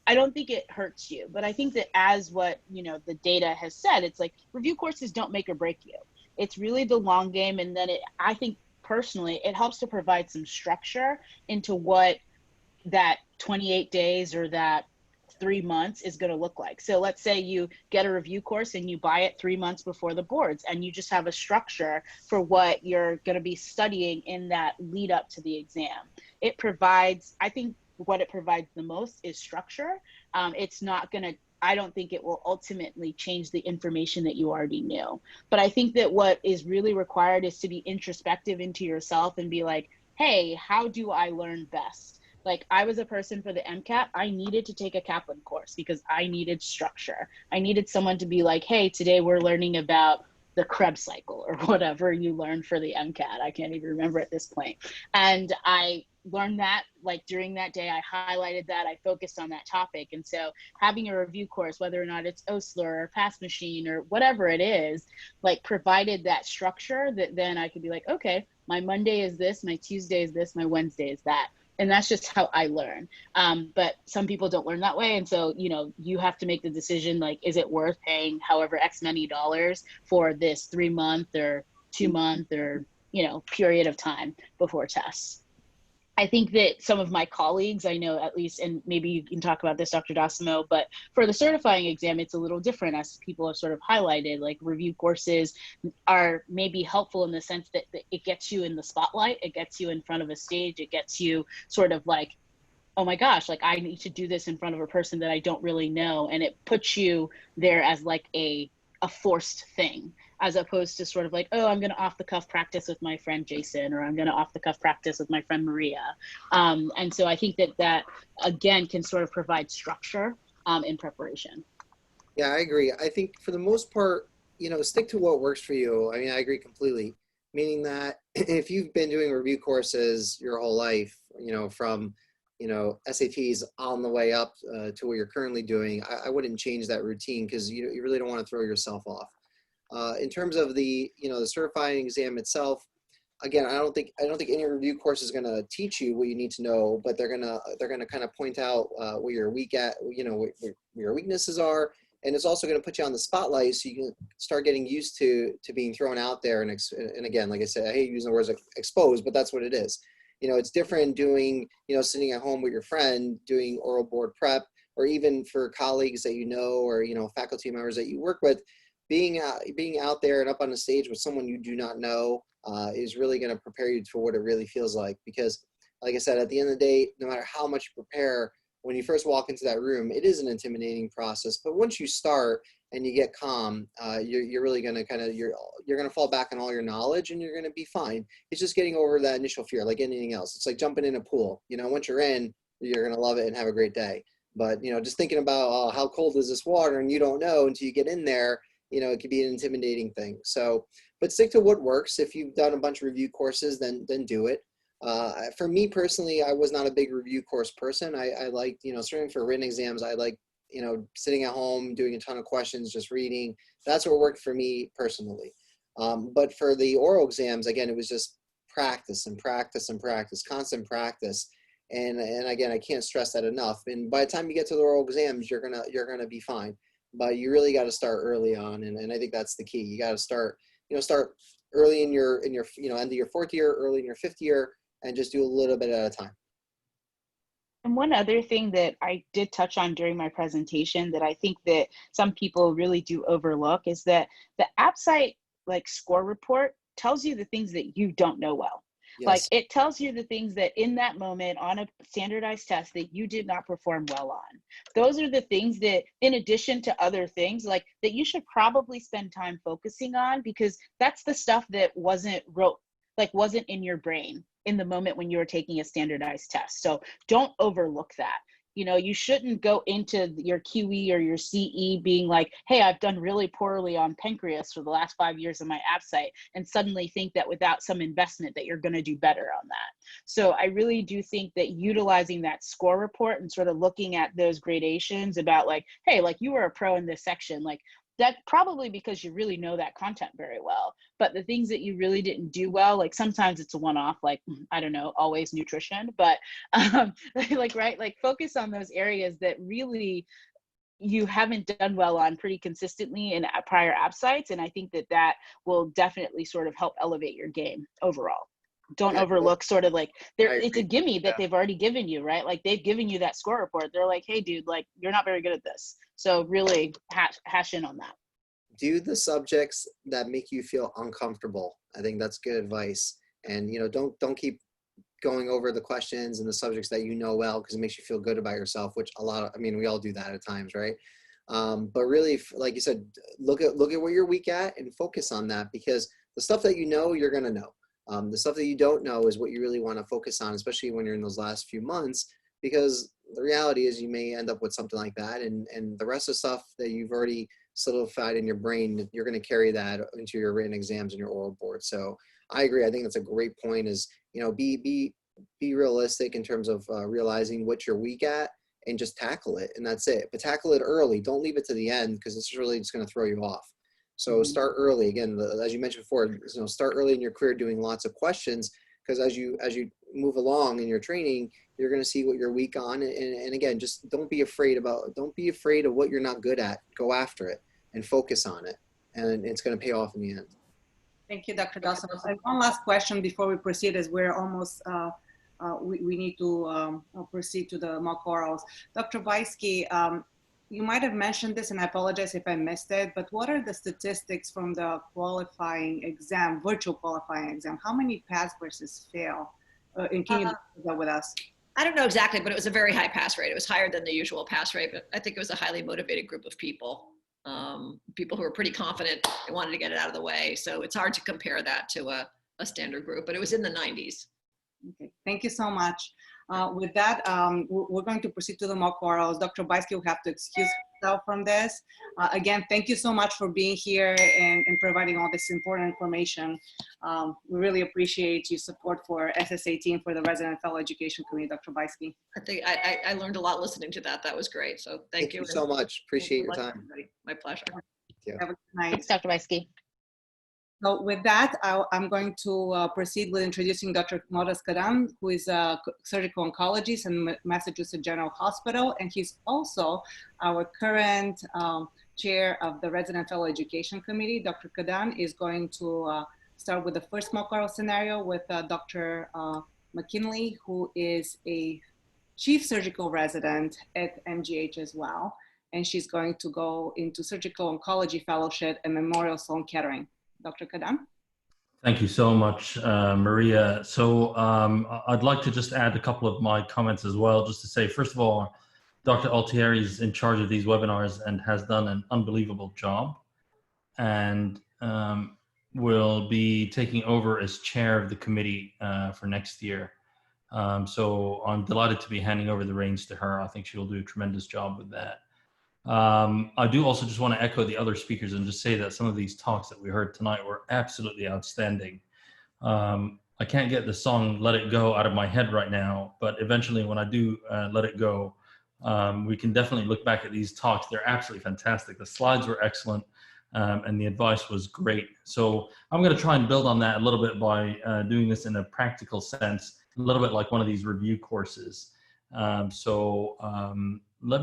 I don't think it hurts you. But I think that as what, you know, the data has said, it's like review courses don't make or break you. It's really the long game. And then I think personally, it helps to provide some structure into what that 28 days or that 3 months is going to look like. So let's say you get a review course and you buy it 3 months before the boards and you just have a structure for what you're going to be studying in that lead up to the exam. It provides, I think what it provides the most is structure. It's not going to, I don't think it will ultimately change the information that you already knew. But I think that what is really required is to be introspective into yourself and be like, hey, how do I learn best? Like I was a person for the MCAT, I needed to take a Kaplan course because I needed structure. I needed someone to be like, hey, today we're learning about the Krebs cycle or whatever you learned for the MCAT. I can't even remember at this point. And I learned that like during that day, I highlighted that, I focused on that topic. And so having a review course, whether or not it's OSLR or Pass Machine or whatever it is, like provided that structure that then I could be like, okay, my Monday is this, my Tuesday is this, my Wednesday is that. And that's just how I learn. But some people don't learn that way. And so, you know, you have to make the decision, like, is it worth paying however X many dollars for this 3 month or 2 month or, you know, period of time before tests? I think that some of my colleagues, I know at least, and maybe you can talk about this, Dr. Docimo, but for the certifying exam, it's a little different as people have sort of highlighted, like review courses are maybe helpful in the sense that it gets you in the spotlight, it gets you in front of a stage, it gets you sort of like, oh my gosh, like I need to do this in front of a person that I don't really know. And it puts you there as like a forced thing, as opposed to sort of like, oh, I'm going to off the cuff practice with my friend Jason, or I'm going to off the cuff practice with my friend Maria. And so I think that again can sort of provide structure in preparation. Yeah, I agree. I think for the most part, you know, stick to what works for you. I mean, I agree completely. Meaning that if you've been doing review courses your whole life, you know, from, you know, SATs on the way up to what you're currently doing, I wouldn't change that routine because you really don't want to throw yourself off. In terms of the, you know, the certifying exam itself, again, I don't think any review course is going to teach you what you need to know, but they're gonna kind of point out what you're weak at, you know, what your weaknesses are, and it's also going to put you on the spotlight so you can start getting used to being thrown out there. And again, like I said, I hate using the words exposed, but that's what it is. You know, it's different doing, you know, sitting at home with your friend doing oral board prep, or even for colleagues that you know, or, you know, faculty members that you work with. being out there and up on the stage with someone you do not know is really going to prepare you for what it really feels like. Because, like I said, at the end of the day, no matter how much you prepare, when you first walk into that room, it is an intimidating process. But once you start and you get calm, you're really going to you're going to fall back on all your knowledge, and you're going to be fine. It's just getting over that initial fear, like anything else. It's like jumping in a pool. You know, once you're in, you're going to love it and have a great day. But, you know, just thinking about, oh, how cold is this water, and you don't know until you get in there, you know, it could be an intimidating thing. So, but stick to what works. If you've done a bunch of review courses, then do it. For me personally, I was not a big review course person. I liked, you know, certainly for written exams, I like, you know, sitting at home, doing a ton of questions, just reading. That's what worked for me personally. But for the oral exams, again, it was just practice and practice and practice, constant practice. And again, I can't stress that enough. And by the time you get to the oral exams, you're gonna be fine. But you really got to start early on, and I think that's the key. You got to start early in your you know, end of your fourth year, early in your fifth year, and just do a little bit at a time. And one other thing that I did touch on during my presentation that I think that some people really do overlook is that the AppSite like score report tells you the things that you don't know well. Yes. Like it tells you the things that in that moment on a standardized test that you did not perform well on. Those are the things that, in addition to other things, like that you should probably spend time focusing on, because that's the stuff that wasn't in your brain in the moment when you were taking a standardized test. So don't overlook that. You know, you shouldn't go into your QE or your CE being like, hey, I've done really poorly on pancreas for the last 5 years of my AppSite, and suddenly think that without some investment that you're going to do better on that. So I really do think that utilizing that score report and sort of looking at those gradations about like, hey, like you were a pro in this section, like that's probably because you really know that content very well. But the things that you really didn't do well, like sometimes it's a one-off, like, I don't know, always nutrition, but like focus on those areas that really you haven't done well on pretty consistently in prior app sites. And I think that will definitely sort of help elevate your game overall. Don't overlook sort of like it's a gimme that they've already given you, right? Like they've given you that score report. They're like, hey dude, like you're not very good at this. So really hash in on that. Do the subjects that make you feel uncomfortable. I think that's good advice. And, you know, don't keep going over the questions and the subjects that you know well, because it makes you feel good about yourself, which we all do that at times, right? But really, like you said, look at what you're weak at and focus on that, because the stuff that you know, you're going to know. The stuff that you don't know is what you really want to focus on, especially when you're in those last few months, because the reality is you may end up with something like that, and the rest of the stuff that you've already solidified in your brain, you're going to carry that into your written exams and your oral board. So I agree. I think that's a great point, is, you know, be realistic in terms of realizing what you're weak at and just tackle it, and that's it. But tackle it early. Don't leave it to the end, because it's really just going to throw you off. So start early. Again, as you mentioned before, you know, start early in your career doing lots of questions, because as you move along in your training, you're going to see what you're weak on. And again, just don't be afraid of what you're not good at. Go after it and focus on it, and it's going to pay off in the end. Thank you, Dr. Docimo. One last question before we proceed, as we're almost, we need to proceed to the mock orals. Dr. Buyske, you might have mentioned this, and I apologize if I missed it, but what are the statistics from the qualifying exam, virtual qualifying exam? How many pass versus fail? And can you discuss that with us? I don't know exactly, but it was a very high pass rate. It was higher than the usual pass rate, but I think it was a highly motivated group of people. People who were pretty confident and wanted to get it out of the way. So it's hard to compare that to a standard group, but it was in the 90s. Okay, thank you so much. With that, we're going to proceed to the mock orals. Dr. Buyske will have to excuse himself from this. Again, thank you so much for being here and providing all this important information. We really appreciate your support for SSAT and for the Resident Fellow Education Committee, Dr. Buyske. I think I learned a lot listening to that. That was great. So thank you so much. Appreciate your time. Everybody. My pleasure. Have a good night. Thanks, Dr. Buyske. So with that, I'm going to proceed with introducing Dr. Motaz Qadan, who is a surgical oncologist in Massachusetts General Hospital, and he's also our current chair of the Resident Fellow Education Committee. Dr. Qadan is going to start with the first mock oral scenario with Dr. McKinley, who is a chief surgical resident at MGH as well. and she's going to go into surgical oncology fellowship at Memorial Sloan Kettering. Dr. Qadan? Thank you so much, Maria. So I'd like to just add a couple of my comments as well, just to say, first of all, Dr. Altieri is in charge of these webinars and has done an unbelievable job, and will be taking over as chair of the committee for next year. So I'm delighted to be handing over the reins to her. I think she'll do a tremendous job with that. I do also just want to echo the other speakers and just say that some of these talks that we heard tonight were absolutely outstanding. I can't get the song Let It Go out of my head right now, but eventually when I do let it go, we can definitely look back at these talks. They're absolutely fantastic. The slides were excellent, and the advice was great. So I'm going to try and build on that a little bit by doing this in a practical sense, a little bit like one of these review courses. Let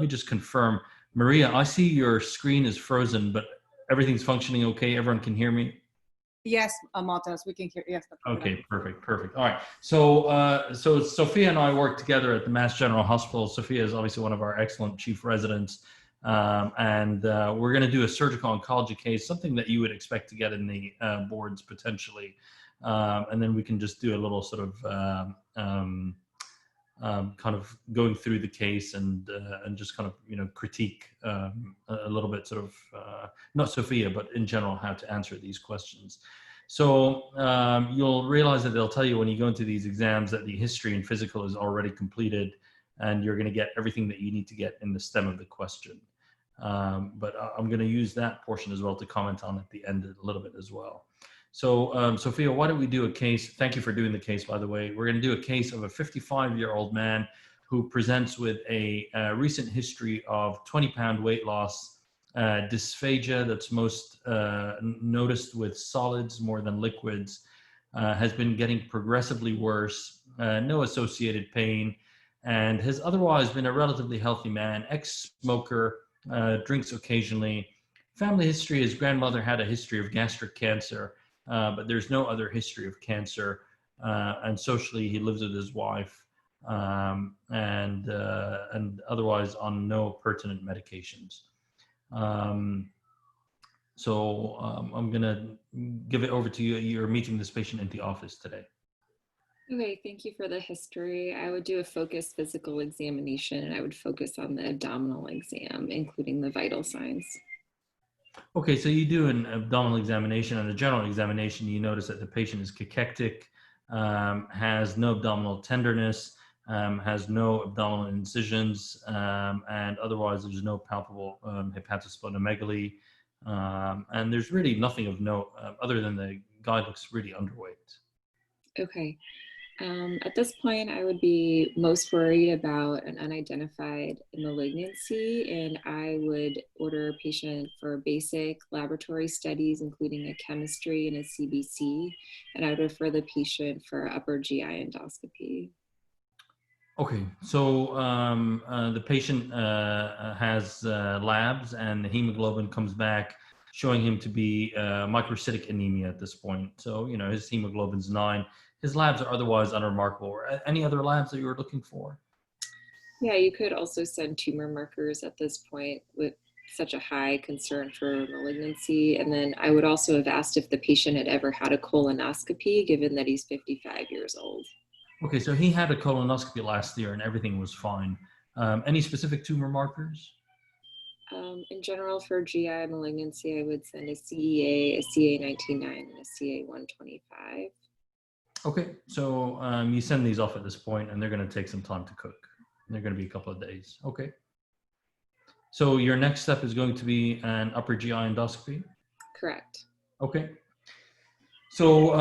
me just confirm. Maria, I see your screen is frozen, but everything's functioning okay? Everyone can hear me? Yes, Motaz, we can hear. Yes. Dr. Okay, perfect. All right. So Sophia and I work together at the Mass General Hospital. Sophia is obviously one of our excellent chief residents. And we're going to do a surgical oncology case, something that you would expect to get in the boards potentially. And then we can just do a little sort of kind of going through the case and just kind of, you know, critique a little bit sort of, not Sophia, but in general, how to answer these questions. So you'll realize that they'll tell you when you go into these exams that the history and physical is already completed and you're going to get everything that you need to get in the stem of the question. But I'm going to use that portion as well to comment on at the end a little bit as well. So Sophia, why don't we do a case? Thank you for doing the case, by the way. We're going to do a case of a 55-year-old man who presents with a recent history of 20-pound weight loss, dysphagia that's most noticed with solids more than liquids, has been getting progressively worse, no associated pain, and has otherwise been a relatively healthy man, ex-smoker, drinks occasionally. Family history, his grandmother had a history of gastric cancer, but there's no other history of cancer. And socially, he lives with his wife and otherwise on no pertinent medications. I'm going to give it over to you. You're meeting this patient in the office today. Okay, thank you for the history. I would do a focused physical examination and I would focus on the abdominal exam, including the vital signs. Okay, so you do an abdominal examination and a general examination. You notice that the patient is cachectic, has no abdominal tenderness, has no abdominal incisions, and otherwise there's no palpable hepatosplenomegaly. And there's really nothing of note other than the guy looks really underweight. Okay. At this point, I would be most worried about an unidentified malignancy, and I would order a patient for basic laboratory studies, including a chemistry and a CBC, and I would refer the patient for upper GI endoscopy. Okay, so the patient has labs, and the hemoglobin comes back showing him to be microcytic anemia at this point. So, you know, his hemoglobin's 9. His labs are otherwise unremarkable. Any other labs that you were looking for? Yeah, you could also send tumor markers at this point with such a high concern for malignancy. And then I would also have asked if the patient had ever had a colonoscopy, given that he's 55 years old. Okay, so he had a colonoscopy last year and everything was fine. Any specific tumor markers? In general, for GI malignancy, I would send a CEA, a CA19-9, and a CA125. Okay, so you send these off at this point and they're going to take some time to cook. They're going to be a couple of days. Okay. So your next step is going to be an upper GI endoscopy? Correct. Okay. So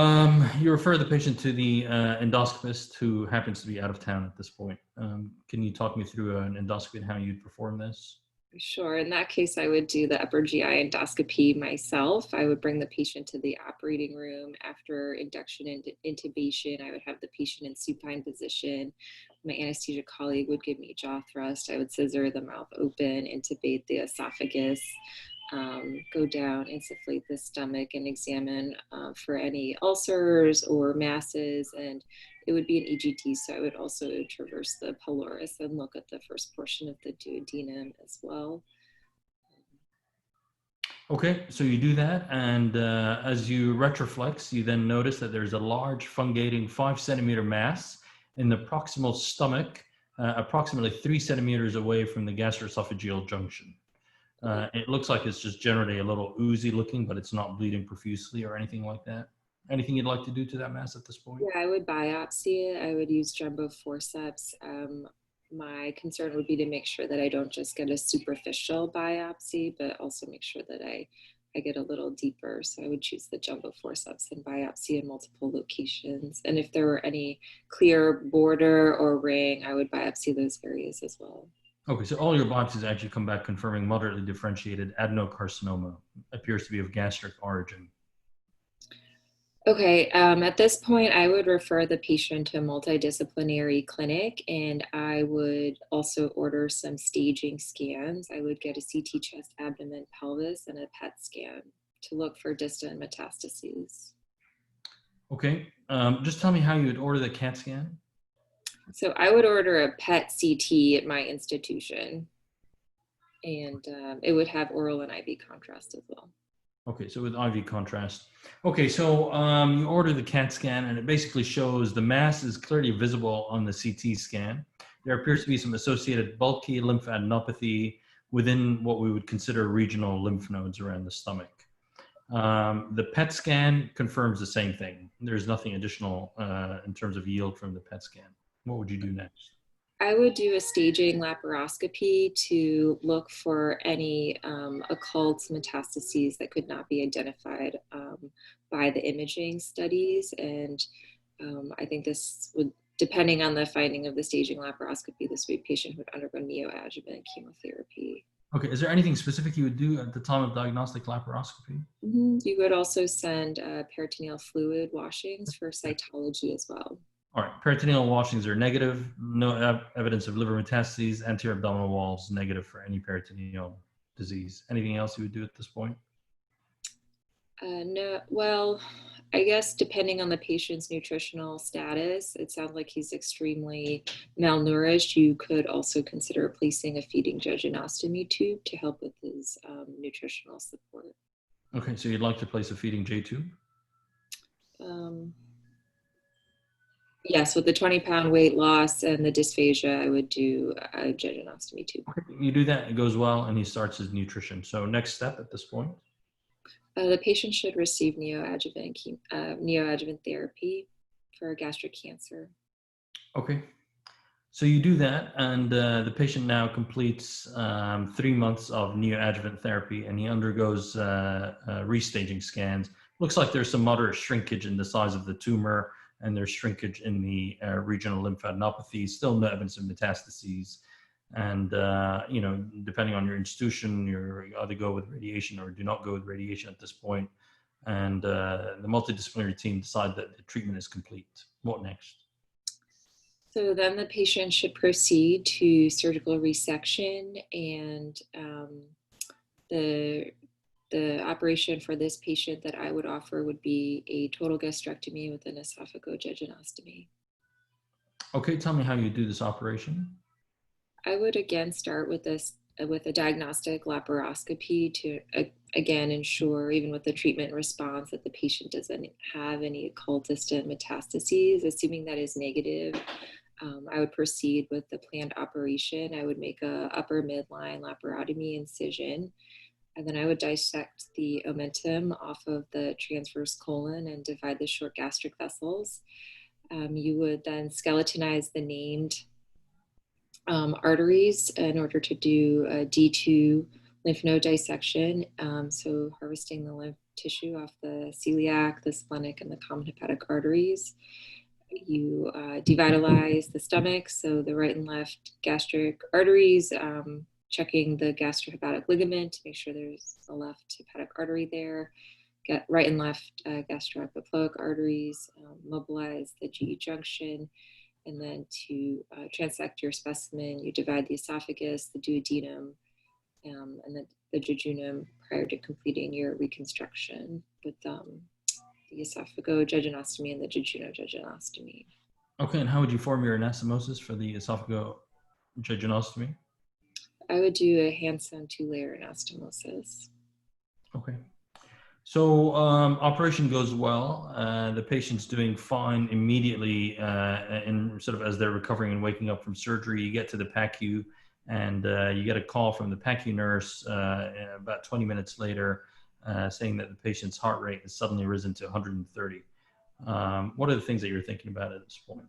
you refer the patient to the endoscopist who happens to be out of town at this point. Can you talk me through an endoscopy and how you'd perform this? Sure. In that case, I would do the upper GI endoscopy myself. I would bring the patient to the operating room. After induction and intubation, I would have the patient in supine position. My anesthesia colleague would give me jaw thrust. I would scissor the mouth open, intubate the esophagus, go down, insufflate the stomach, and examine for any ulcers or masses. And it would be an EGD, so I would also traverse the pylorus and look at the first portion of the duodenum as well. Okay, so you do that, and as you retroflex, you then notice that there's a large fungating 5 centimeter mass in the proximal stomach, approximately 3 centimeters away from the gastroesophageal junction. It looks like it's just generally a little oozy looking, but it's not bleeding profusely or anything like that. Anything you'd like to do to that mass at this point? Yeah, I would biopsy it. I would use jumbo forceps. My concern would be to make sure that I don't just get a superficial biopsy, but also make sure that I get a little deeper. So I would choose the jumbo forceps and biopsy in multiple locations. And if there were any clear border or ring, I would biopsy those areas as well. Okay, so all your biopsies actually come back confirming moderately differentiated adenocarcinoma. Appears to be of gastric origin. Okay, at this point, I would refer the patient to a multidisciplinary clinic, and I would also order some staging scans. I would get a CT chest, abdomen, pelvis, and a PET scan to look for distant metastases. Okay, just tell me how you would order the CAT scan. So I would order a PET CT at my institution, and it would have oral and IV contrast as well. Okay, so with IV contrast. Okay, so you order the CAT scan, and it basically shows the mass is clearly visible on the CT scan. There appears to be some associated bulky lymphadenopathy within what we would consider regional lymph nodes around the stomach. The PET scan confirms the same thing. There's nothing additional in terms of yield from the PET scan. What would you do next? I would do a staging laparoscopy to look for any occult metastases that could not be identified by the imaging studies. And I think this would, depending on the finding of the staging laparoscopy, this patient would undergo neoadjuvant chemotherapy. Okay, is there anything specific you would do at the time of diagnostic laparoscopy? You would also send peritoneal fluid washings for cytology as well. All right, peritoneal washings are negative, no evidence of liver metastases, anterior abdominal walls negative for any peritoneal disease. Anything else you would do at this point? No, well, I guess depending on the patient's nutritional status, it sounds like he's extremely malnourished. You could also consider placing a feeding jejunostomy tube to help with his nutritional support. Okay, so you'd like to place a feeding J tube? Yes, with the 20-pound weight loss and the dysphagia, I would do a jejunostomy tube. Okay, you do that, it goes well, and he starts his nutrition. So next step at this point? The patient should receive neoadjuvant therapy for gastric cancer. Okay, so you do that, and the patient now completes 3 months of neoadjuvant therapy, and he undergoes restaging scans. Looks like there's some moderate shrinkage in the size of the tumor, and there's shrinkage in the regional lymphadenopathy, still no evidence of metastases. And, you know, depending on your institution, you either go with radiation or do not go with radiation at this point. And the multidisciplinary team decide that the treatment is complete. What next? So then the patient should proceed to surgical resection, and the operation for this patient that I would offer would be a total gastrectomy with an esophagojejunostomy. Okay, tell me how you do this operation. I would again start with a diagnostic laparoscopy to again ensure, even with the treatment response, that the patient doesn't have any occult distant metastases. Assuming that is negative, I would proceed with the planned operation. I would make a upper midline laparotomy incision, and then I would dissect the omentum off of the transverse colon and divide the short gastric vessels. You would then skeletonize the named arteries in order to do a D2 lymph node dissection. So harvesting the lymph tissue off the celiac, the splenic, and the common hepatic arteries. You devitalize the stomach, so the right and left gastric arteries, checking the gastrohepatic ligament to make sure there's a left hepatic artery there. Get right and left gastroepiploic arteries, mobilize the GE junction, and then to transect your specimen, you divide the esophagus, the duodenum, and the jejunum prior to completing your reconstruction with the esophagojejunostomy and the jejunojejunostomy. Okay, and how would you form your anastomosis for the esophagojejunostomy? I would do a hand-sewn 2-layer anastomosis. Okay. So operation goes well. The patient's doing fine immediately, and sort of as they're recovering and waking up from surgery. You get to the PACU, and you get a call from the PACU nurse about 20 minutes later, saying that the patient's heart rate has suddenly risen to 130. What are the things that you're thinking about at this point?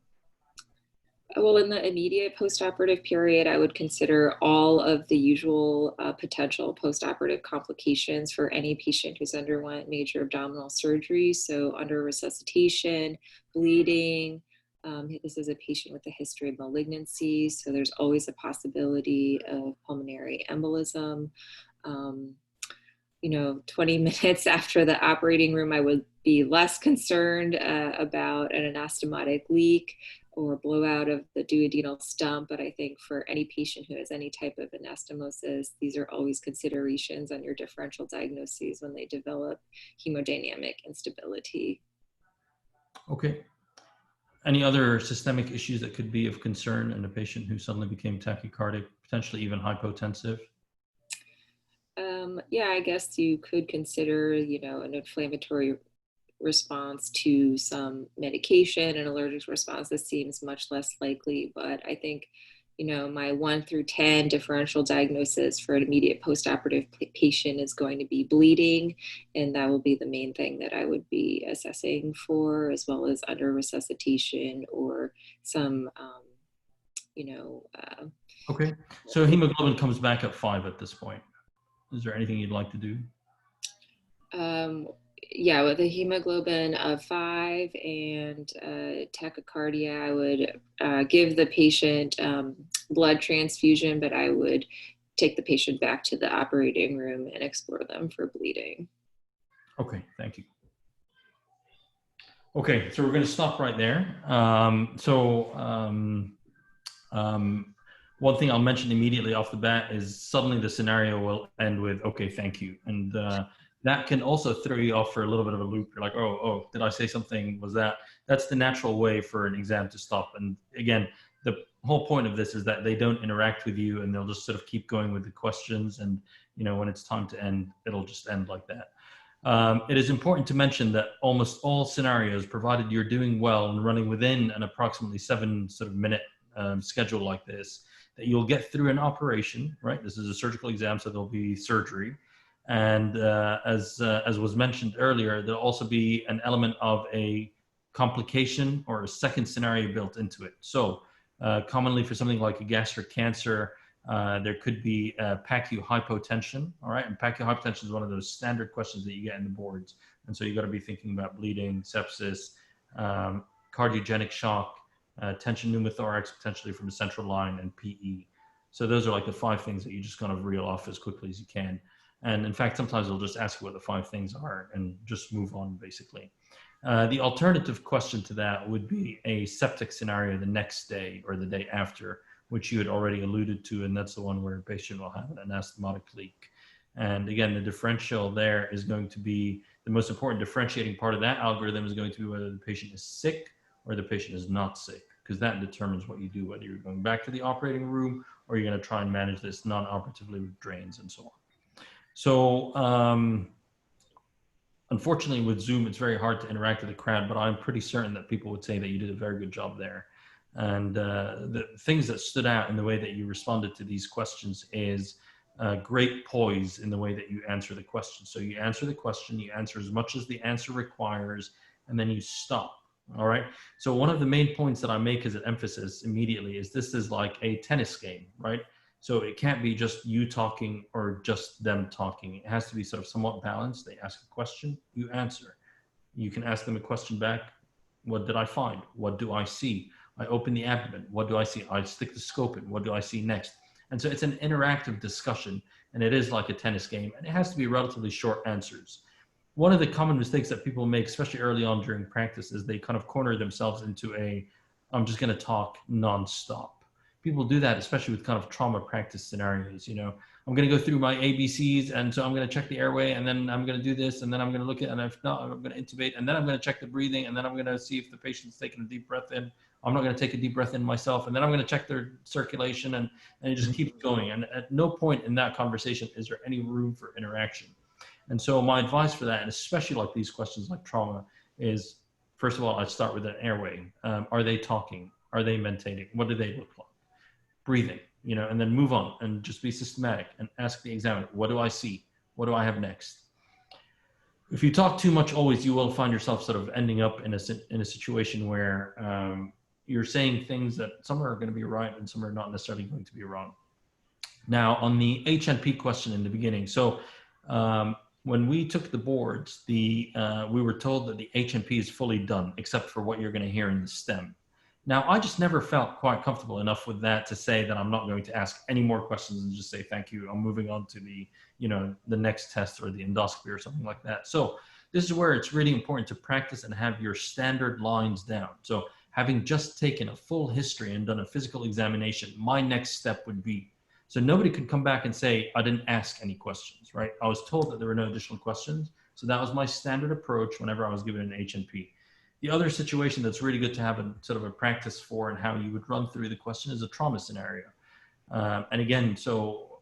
Well, in the immediate postoperative period, I would consider all of the usual potential postoperative complications for any patient who's underwent major abdominal surgery. So under resuscitation, bleeding. This is a patient with a history of malignancy, so there's always a possibility of pulmonary embolism. 20 minutes after the operating room, I would be less concerned about an anastomotic leak or blowout of the duodenal stump. But I think for any patient who has any type of anastomosis, these are always considerations on your differential diagnoses when they develop hemodynamic instability. Okay. Any other systemic issues that could be of concern in a patient who suddenly became tachycardic, potentially even hypotensive? Yeah, I guess you could consider, an inflammatory response to some medication, an allergic response. That seems much less likely, but I think, my 1 through 10 differential diagnosis for an immediate postoperative patient is going to be bleeding, and that will be the main thing that I would be assessing for, as well as under resuscitation or some, Okay, so hemoglobin comes back at 5 at this point. Is there anything you'd like to do? Yeah, with a hemoglobin of 5 and tachycardia, I would give the patient blood transfusion, but I would take the patient back to the operating room and explore them for bleeding. Okay, thank you. Okay, so we're going to stop right there. One thing I'll mention immediately off the bat is suddenly the scenario will end with, okay, thank you. And that can also throw you off for a little bit of a loop. You're like, oh, did I say something? Was that? That's the natural way for an exam to stop. And again, the whole point of this is that they don't interact with you and they'll just sort of keep going with the questions. And, when it's time to end, it'll just end like that. It is important to mention that almost all scenarios, provided you're doing well and running within an approximately 7 sort of minute schedule like this, that you'll get through an operation, right? This is a surgical exam, so there'll be surgery. And as was mentioned earlier, there'll also be an element of a complication or a second scenario built into it. So commonly for something like a gastric cancer, there could be PACU hypotension, all right? And PACU hypotension is one of those standard questions that you get in the boards. And so you got to be thinking about bleeding, sepsis, cardiogenic shock, tension pneumothorax, potentially from a central line, and PE. So those are like the 5 things that you just kind of reel off as quickly as you can. And in fact, sometimes they'll just ask you what the 5 things are and just move on, basically. The alternative question to that would be a septic scenario the next day or the day after, which you had already alluded to, and that's the one where a patient will have an anastomotic leak. And again, the differential there is going to be, the most important differentiating part of that algorithm is going to be whether the patient is sick or the patient is not sick, because that determines what you do, whether you're going back to the operating room or you're going to try and manage this non-operatively with drains and so on. So unfortunately with Zoom, it's very hard to interact with the crowd, but I'm pretty certain that people would say that you did a very good job there. And the things that stood out in the way that you responded to these questions is great poise in the way that you answer the question. So you answer the question, you answer as much as the answer requires, and then you stop. All right. So one of the main points that I make as an emphasis immediately is this is like a tennis game, right? So it can't be just you talking or just them talking. It has to be sort of somewhat balanced. They ask a question, you answer. You can ask them a question back. What did I find? What do I see? I open the abdomen. What do I see? I stick the scope in. What do I see next? And so it's an interactive discussion, and it is like a tennis game, and it has to be relatively short answers. One of the common mistakes that people make, especially early on during practice, is they kind of corner themselves into I'm just going to talk nonstop. People do that, especially with kind of trauma practice scenarios. I'm going to go through my ABCs, and so I'm going to check the airway, and then I'm going to do this, and then I'm going to look at, and if not, I'm going to intubate, and then I'm going to check the breathing, and then I'm going to see if the patient's taking a deep breath in. I'm not going to take a deep breath in myself, and then I'm going to check their circulation, and it just keeps going. And at no point in that conversation is there any room for interaction. And so my advice for that, and especially like these questions like trauma, is first of all, I'd start with an airway. Are they talking? Are they mentating? What do they look like? Breathing, you know, and then move on and just be systematic and ask the examiner, what do I see? What do I have next? If you talk too much always, you will find yourself sort of ending up in a situation where you're saying things that some are going to be right and some are not necessarily going to be wrong. Now, on the HNP question in the beginning, so when we took the boards, we were told that the HNP is fully done, except for what you're going to hear in the STEM. Now, I just never felt quite comfortable enough with that to say that I'm not going to ask any more questions and just say, thank you, I'm moving on to the, you know, the next test or the endoscopy or something like that. So this is where it's really important to practice and have your standard lines down. So having just taken a full history and done a physical examination, my next step would be, so nobody could come back and say, I didn't ask any questions, right? I was told that there were no additional questions. So that was my standard approach whenever I was given an HNP. The other situation that's really good to have a sort of a practice for and how you would run through the question is a trauma scenario. And again, so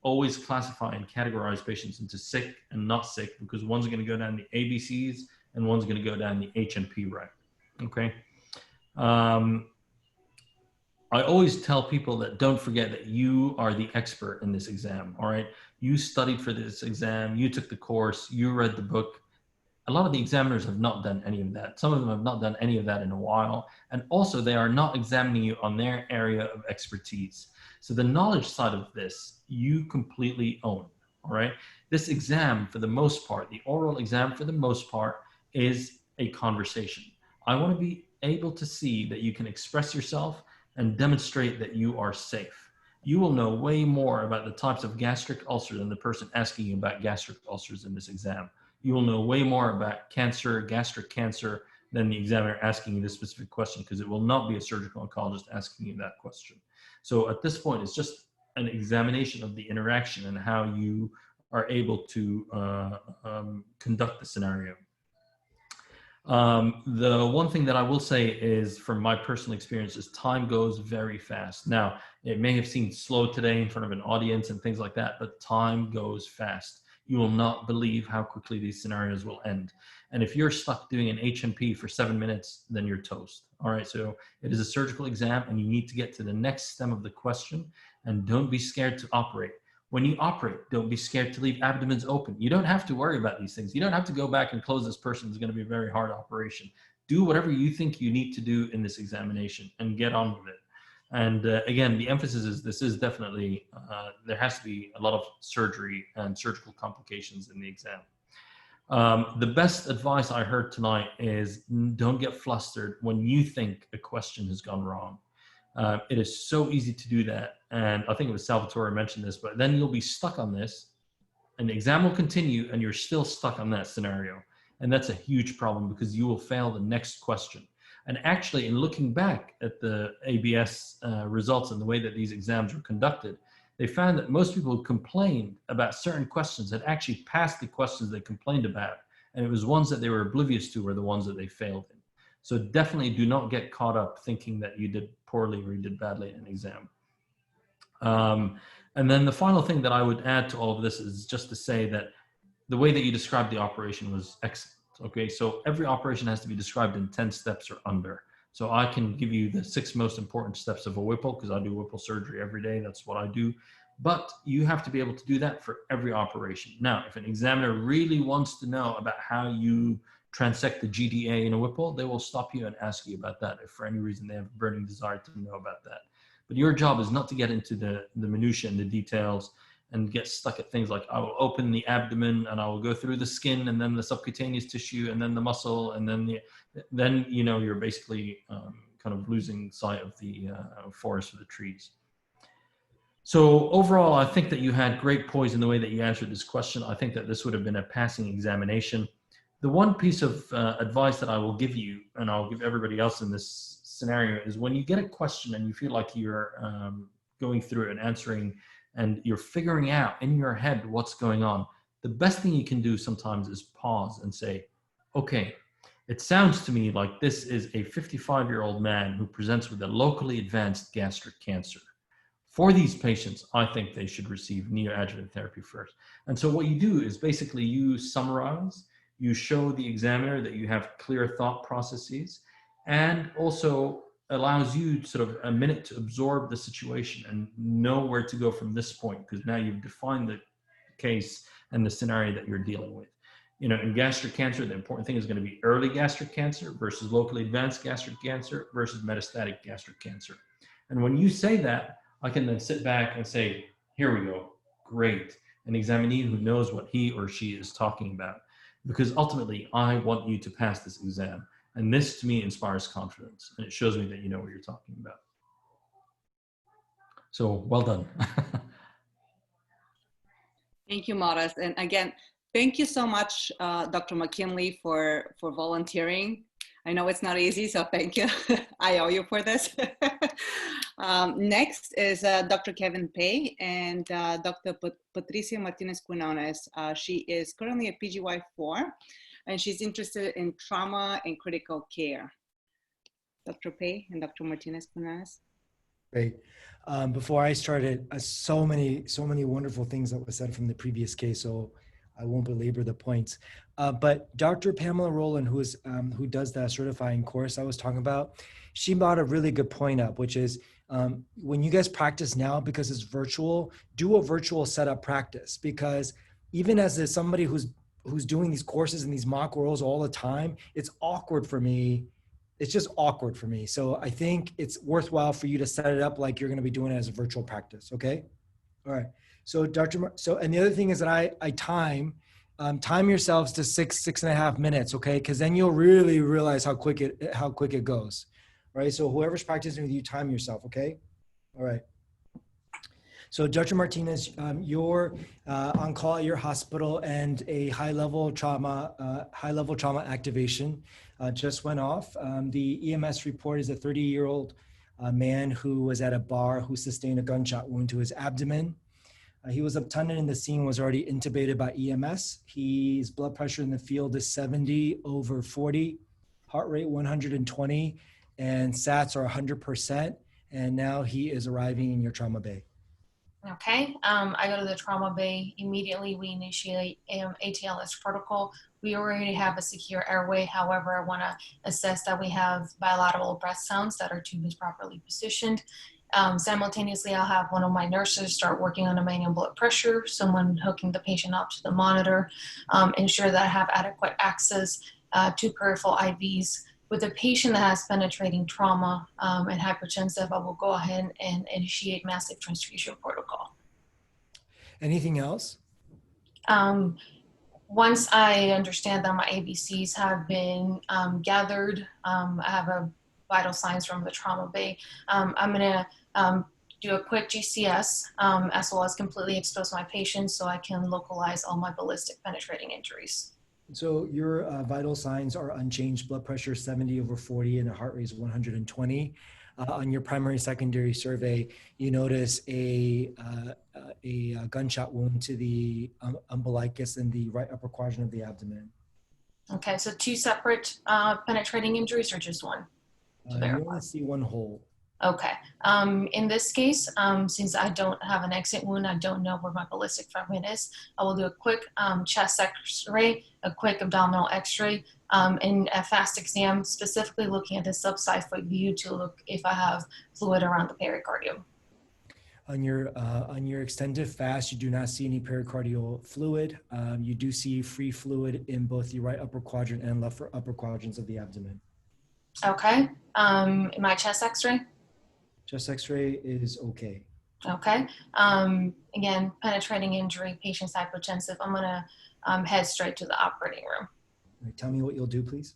always classify and categorize patients into sick and not sick, because one's going to go down the ABCs and one's going to go down the HNP route. Okay. I always tell people that don't forget that you are the expert in this exam. All right. You studied for this exam. You took the course. You read the book. A lot of the examiners have not done any of that. Some of them have not done any of that in a while. And also they are not examining you on their area of expertise. So the knowledge side of this, you completely own, all right? This exam, for the most part, the oral exam for the most part is a conversation. I want to be able to see that you can express yourself and demonstrate that you are safe. You will know way more about the types of gastric ulcer than the person asking you about gastric ulcers in this exam. You will know way more about cancer, gastric cancer, than the examiner asking you this specific question, because it will not be a surgical oncologist asking you that question. So at this point, it's just an examination of the interaction and how you are able to conduct the scenario. The one thing that I will say is, from my personal experience, is time goes very fast. Now, it may have seemed slow today in front of an audience and things like that, but time goes fast. You will not believe how quickly these scenarios will end. And if you're stuck doing an HNP for 7 minutes, then you're toast. All right, so it is a surgical exam and you need to get to the next stem of the question, and don't be scared to operate. When you operate, don't be scared to leave abdomens open. You don't have to worry about these things. You don't have to go back and close this person. It's going to be a very hard operation. Do whatever you think you need to do in this examination and get on with it. And again, the emphasis is this is definitely, there has to be a lot of surgery and surgical complications in the exam. The best advice I heard tonight is don't get flustered when you think a question has gone wrong. It is so easy to do that. And I think it was Salvatore who mentioned this, but then you'll be stuck on this and the exam will continue and you're still stuck on that scenario. And that's a huge problem, because you will fail the next question. And actually, in looking back at the ABS results and the way that these exams were conducted, they found that most people who complained about certain questions had actually passed the questions they complained about. And it was ones that they were oblivious to were the ones that they failed in. So definitely do not get caught up thinking that you did poorly or you did badly in an exam. And then the final thing that I would add to all of this is just to say that the way that you described the operation was excellent. Okay, so every operation has to be described in 10 steps or under. So I can give you the 6 most important steps of a Whipple, because I do Whipple surgery every day. That's what I do. But you have to be able to do that for every operation. Now, if an examiner really wants to know about how you transect the GDA in a Whipple, they will stop you and ask you about that if for any reason they have a burning desire to know about that. But your job is not to get into the minutiae and the details and get stuck at things like, I will open the abdomen and I will go through the skin and then the subcutaneous tissue and then the muscle, and then you know, you're basically kind of losing sight of the forest for the trees. So overall, I think that you had great poise in the way that you answered this question. I think that this would have been a passing examination. The one piece of advice that I will give you, and I'll give everybody else in this scenario, is when you get a question and you feel like you're going through it and answering, and you're figuring out in your head what's going on, the best thing you can do sometimes is pause and say, okay, it sounds to me like this is a 55-year-old man who presents with a locally advanced gastric cancer. For these patients, I think they should receive neoadjuvant therapy first. And so what you do is basically you summarize, you show the examiner that you have clear thought processes, and also allows you sort of a minute to absorb the situation and know where to go from this point, because now you've defined the case and the scenario that you're dealing with. You know, in gastric cancer, the important thing is going to be early gastric cancer versus locally advanced gastric cancer versus metastatic gastric cancer. And when you say that, I can then sit back and say, here we go, great. An examinee who knows what he or she is talking about. Because ultimately, I want you to pass this exam. And this to me inspires confidence. And it shows me that you know what you're talking about. So well done. Thank you, Motaz. And again, thank you so much, Dr. McKinley, for volunteering. I know it's not easy, so thank you. I owe you for this. Next is Dr. Kevin Pei and Dr. Patricia Martinez-Quinones. She is currently a PGY4, and she's interested in trauma and critical care. Dr. Pei and Dr. Martinez-Quinones. Great. Before I started, so many wonderful things that were said from the previous case, so I won't belabor the points. But Dr. Pamela Rowland, who does that certifying course I was talking about, she brought a really good point up, which is when you guys practice now, because it's virtual, do a virtual setup practice, because even as somebody who's doing these courses and these mock orals all the time, it's awkward for me. It's just awkward for me. So I think it's worthwhile for you to set it up like you're going to be doing it as a virtual practice. Okay. All right. So and the other thing is that I time yourselves to 6.5 minutes. Okay. Cause then you'll really realize how quick it goes. Right. So whoever's practicing with you, time yourself. Okay. All right. So Dr. Martinez, you're on call at your hospital, and a high-level trauma activation just went off. The EMS report is a 30-year-old man who was at a bar who sustained a gunshot wound to his abdomen. He was obtunded in the scene, was already intubated by EMS. His blood pressure in the field is 70/40, heart rate 120, and SATs are 100%. And now he is arriving in your trauma bay. Okay, I go to the trauma bay. Immediately we initiate ATLS protocol. We already have a secure airway. However, I want to assess that we have bilateral breath sounds, that our tube is properly positioned. Simultaneously, I'll have one of my nurses start working on a manual blood pressure, someone hooking the patient up to the monitor, ensure that I have adequate access to peripheral IVs. With a patient that has penetrating trauma and hypertensive, I will go ahead and initiate massive transfusion protocol. Anything else? Once I understand that my ABCs have been gathered, I have a vital signs from the trauma bay, I'm gonna do a quick GCS as well as completely expose my patient so I can localize all my ballistic penetrating injuries. So your vital signs are unchanged, blood pressure 70/40 and a heart rate is 120. On your primary secondary survey, you notice a gunshot wound to the umbilicus in the right upper quadrant of the abdomen. Okay, so 2 separate penetrating injuries or just one? You only see one hole. Okay. In this case, since I don't have an exit wound, I don't know where my ballistic fragment is, I will do a quick chest x-ray, a quick abdominal x-ray, and a fast exam, specifically looking at the subxiphoid view to look if I have fluid around the pericardium. On your extended fast, you do not see any pericardial fluid. You do see free fluid in both the right upper quadrant and left upper quadrants of the abdomen. Okay. My chest x-ray? Chest x-ray is okay. Okay. Again, penetrating injury, patient's hypotensive. I'm gonna head straight to the operating room. Right, tell me what you'll do, please.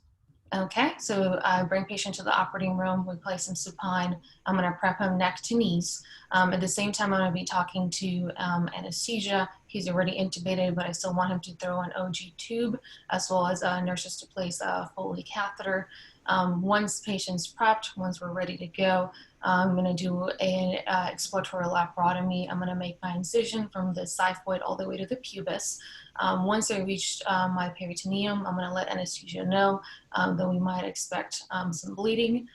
Okay, so I bring patient to the operating room. We place him supine. I'm gonna prep him neck to knees. At the same time, I'm gonna be talking to anesthesia. He's already intubated, but I still want him to throw an OG tube, as well as nurses to place a Foley catheter. Once patient's prepped, once we're ready to go, I'm going to do an exploratory laparotomy. I'm going to make my incision from the xiphoid all the way to the pubis. Once I reach my peritoneum, I'm going to let anesthesia know that we might expect some bleeding.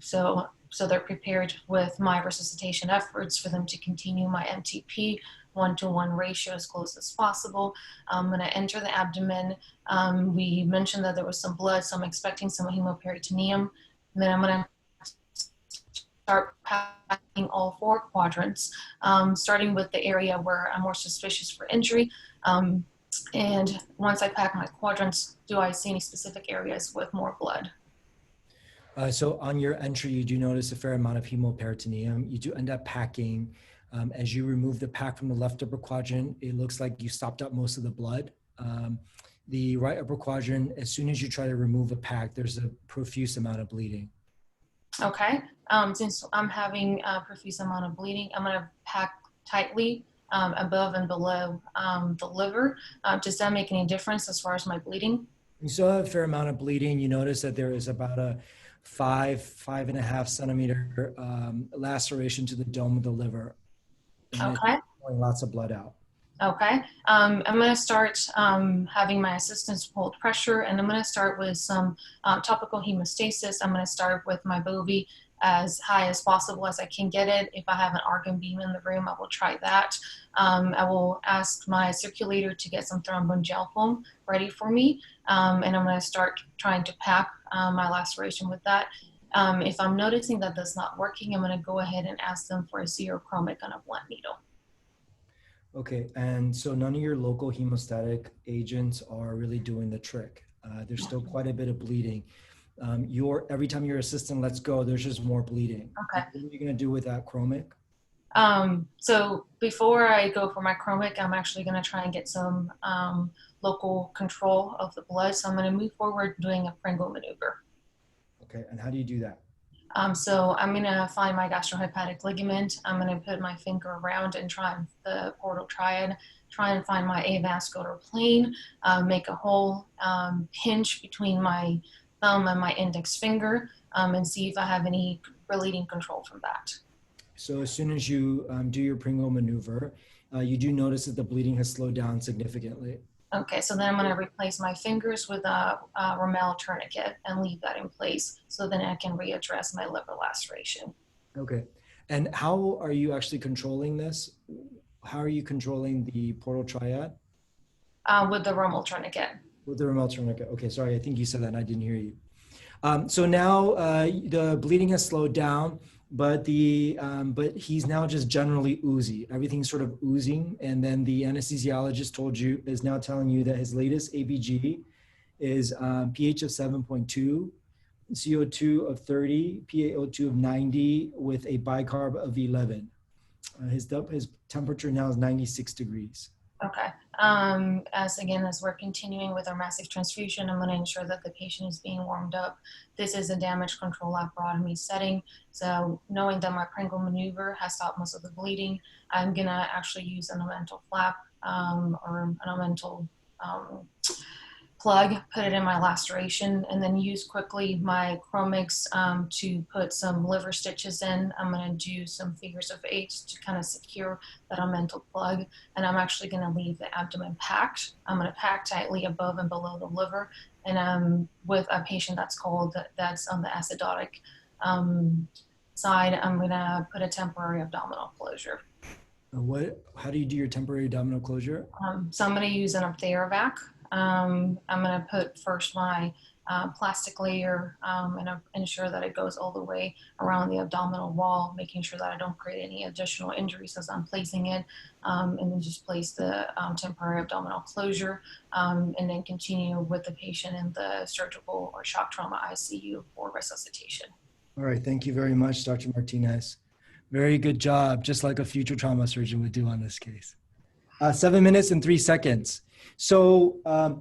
So so they're prepared with my resuscitation efforts for them to continue my MTP 1-to-1 ratio as close as possible. I'm going to enter the abdomen. We mentioned that there was some blood, so I'm expecting some hemoperitoneum. And then I'm going to start packing all 4 quadrants, starting with the area where I'm more suspicious for injury. And once I pack my quadrants, do I see any specific areas with more blood? So on your entry, you do notice a fair amount of hemoperitoneum. You do end up packing. As you remove the pack from the left upper quadrant, it looks like you stopped up most of the blood. The right upper quadrant, as soon as you try to remove a pack, there's a profuse amount of bleeding. Okay. Since I'm having a profuse amount of bleeding, I'm going to pack tightly above and below the liver. Does that make any difference as far as my bleeding? You still have a fair amount of bleeding. You notice that there is about a 5.5 centimeter laceration to the dome of the liver. And okay. Pouring lots of blood out. Okay. I'm going to start having my assistants hold pressure, and I'm going to start with some topical hemostasis. I'm going to start with my Bovie as high as possible as I can get it. If I have an argon beam in the room, I will try that. I will ask my circulator to get some thrombin gel foam ready for me, and I'm going to start trying to pack my laceration with that. If I'm noticing that that's not working, I'm going to go ahead and ask them for a zerochromic on a blunt needle. Okay, and so none of your local hemostatic agents are really doing the trick. There's still quite a bit of bleeding. Every time your assistant lets go, there's just more bleeding. Okay. What are you gonna do with that chromic? So before I go for my chromic, I'm actually gonna try and get some local control of the blood. So I'm gonna move forward doing a Pringle maneuver. Okay, and how do you do that? So I'm going to find my gastrohepatic ligament. I'm going to put my finger around and try the portal triad, try and find my avascular plane, make a hole, pinch between my thumb and my index finger, and see if I have any bleeding control from that. So as soon as you do your Pringle maneuver, you do notice that the bleeding has slowed down significantly. Okay, so then I'm going to replace my fingers with a Rommel tourniquet and leave that in place so then I can readdress my liver laceration. Okay, and how are you actually controlling this? How are you controlling the portal triad? With the Rommel tourniquet. With the Rommel tourniquet. Okay, sorry, I think you said that and I didn't hear you. So now the bleeding has slowed down, but he's now just generally oozy. Everything's sort of oozing, and then the anesthesiologist is now telling you that his latest ABG is pH of 7.2, CO2 of 30, PaO2 of 90, with a bicarb of 11. His temperature now is 96 degrees. Okay. As we're continuing with our massive transfusion, I'm going to ensure that the patient is being warmed up. This is a damage control laparotomy setting. So knowing that my Pringle maneuver has stopped most of the bleeding, I'm going to actually use an omental flap or an omental plug, put it in my laceration, and then use quickly my chromics to put some liver stitches in. I'm going to do some figures of 8 to kind of secure that omental plug, and I'm actually going to leave the abdomen packed. I'm going to pack tightly above and below the liver, and with a patient that's on the acidotic side, I'm going to put a temporary abdominal closure. How do you do your temporary abdominal closure? So I'm going to use an Opthera-Vac. I'm going to put first my plastic layer and ensure that it goes all the way around the abdominal wall, making sure that I don't create any additional injuries as I'm placing it, and then just place the temporary abdominal closure, and then continue with the patient in the surgical or shock trauma ICU for resuscitation. All right, thank you very much, Dr. Martinez. Very good job, just like a future trauma surgeon would do on this case. 7 minutes and 3 seconds. So, I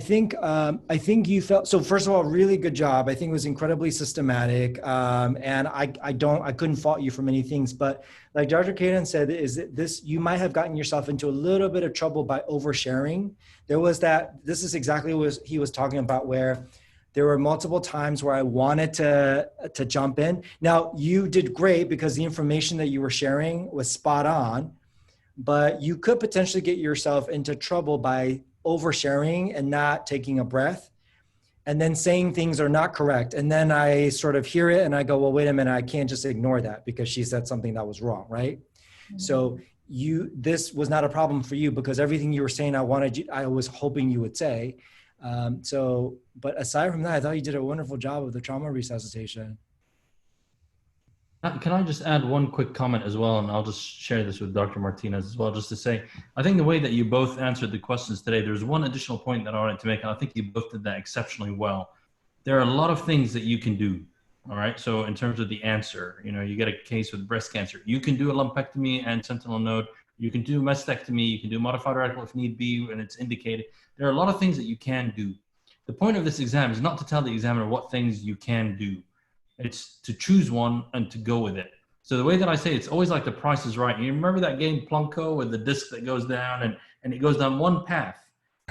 think you felt, so first of all, really good job. I think it was incredibly systematic. And I couldn't fault you for many things, but like Dr. Qadan said, you might have gotten yourself into a little bit of trouble by oversharing. This is exactly what he was talking about, where there were multiple times where I wanted to jump in. Now, you did great because the information that you were sharing was spot on, but you could potentially get yourself into trouble by oversharing and not taking a breath. and then saying things are not correct. And then I sort of hear it and I go, well, wait a minute, I can't just ignore that because she said something that was wrong, right? Mm-hmm. So this was not a problem for you because everything you were saying, I was hoping you would say. But aside from that, I thought you did a wonderful job of the trauma resuscitation. Can I just add one quick comment as well? And I'll just share this with Dr. Martinez as well, just to say, I think the way that you both answered the questions today, there's one additional point that I wanted to make, and I think you both did that exceptionally well. There are a lot of things that you can do, all right? So in terms of the answer, you get a case with breast cancer. You can do a lumpectomy and sentinel node. You can do mastectomy. You can do modified radical if need be when it's indicated. There are a lot of things that you can do. The point of this exam is not to tell the examiner what things you can do. It's to choose one and to go with it. So the way that I say it's always like The Price is Right. You remember that game Plunko with the disc that goes down and it goes down one path.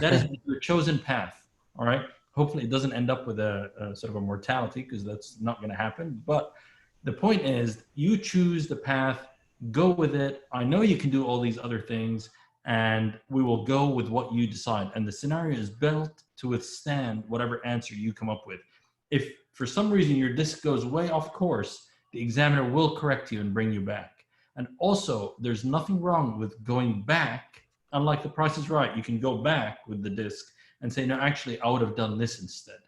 That is your chosen path. All right. Hopefully it doesn't end up with a sort of a mortality because that's not going to happen. But the point is you choose the path, go with it. I know you can do all these other things and we will go with what you decide. And the scenario is built to withstand whatever answer you come up with. If for some reason your disc goes way off course, the examiner will correct you and bring you back. And also, there's nothing wrong with going back. Unlike The Price is Right, you can go back with the disc and say, no, actually, I would have done this instead.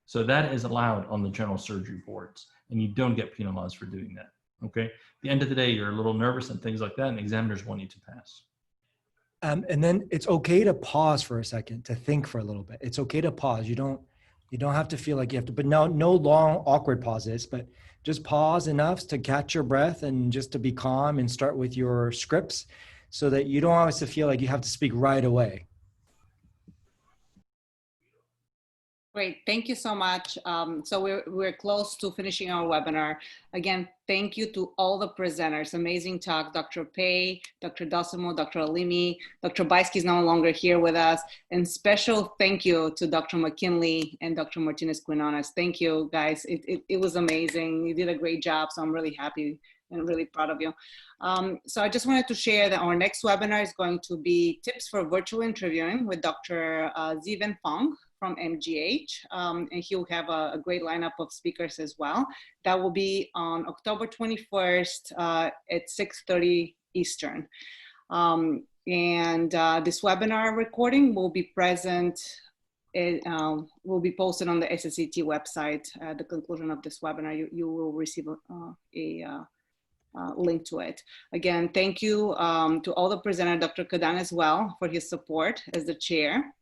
So that is allowed on the general surgery boards, and you don't get penalized for doing that, okay? At the end of the day, you're a little nervous and things like that, and examiners want you to pass. And then it's okay to pause for a second, to think for a little bit. It's okay to pause. You don't have to feel like you have to, but no long, awkward pauses, but just pause enough to catch your breath and just to be calm and start with your scripts so that you don't always feel like you have to speak right away. Great, thank you so much. So we're close to finishing our webinar. Again, thank you to all the presenters. Amazing talk, Dr. Pei, Dr. Docimo, Dr. Alimi, Dr. Buyske is no longer here with us. And special thank you to Dr. McKinley and Dr. Martinez-Quinones. Thank you, guys. It was amazing. You did a great job, so I'm really happy and really proud of you. So I just wanted to share that our next webinar is going to be tips for virtual interviewing with Dr. Ziven Fong from MGH, and he'll have a great lineup of speakers as well. That will be on October 21st at 6:30 Eastern. This webinar recording will be present, will be posted on the SSAT website at the conclusion of this webinar. You will receive a link to it. Again, thank you to all the presenters, Dr. Qadan as well, for his support as the chair.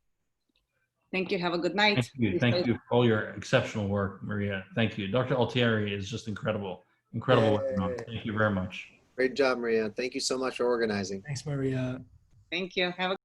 Thank you. Have a good night. Thank you for all your exceptional work, Maria. Thank you. Dr. Altieri is just incredible. Incredible work. Thank you very much. Great job, Maria. Thank you so much for organizing. Thanks, Maria. Thank you. Have a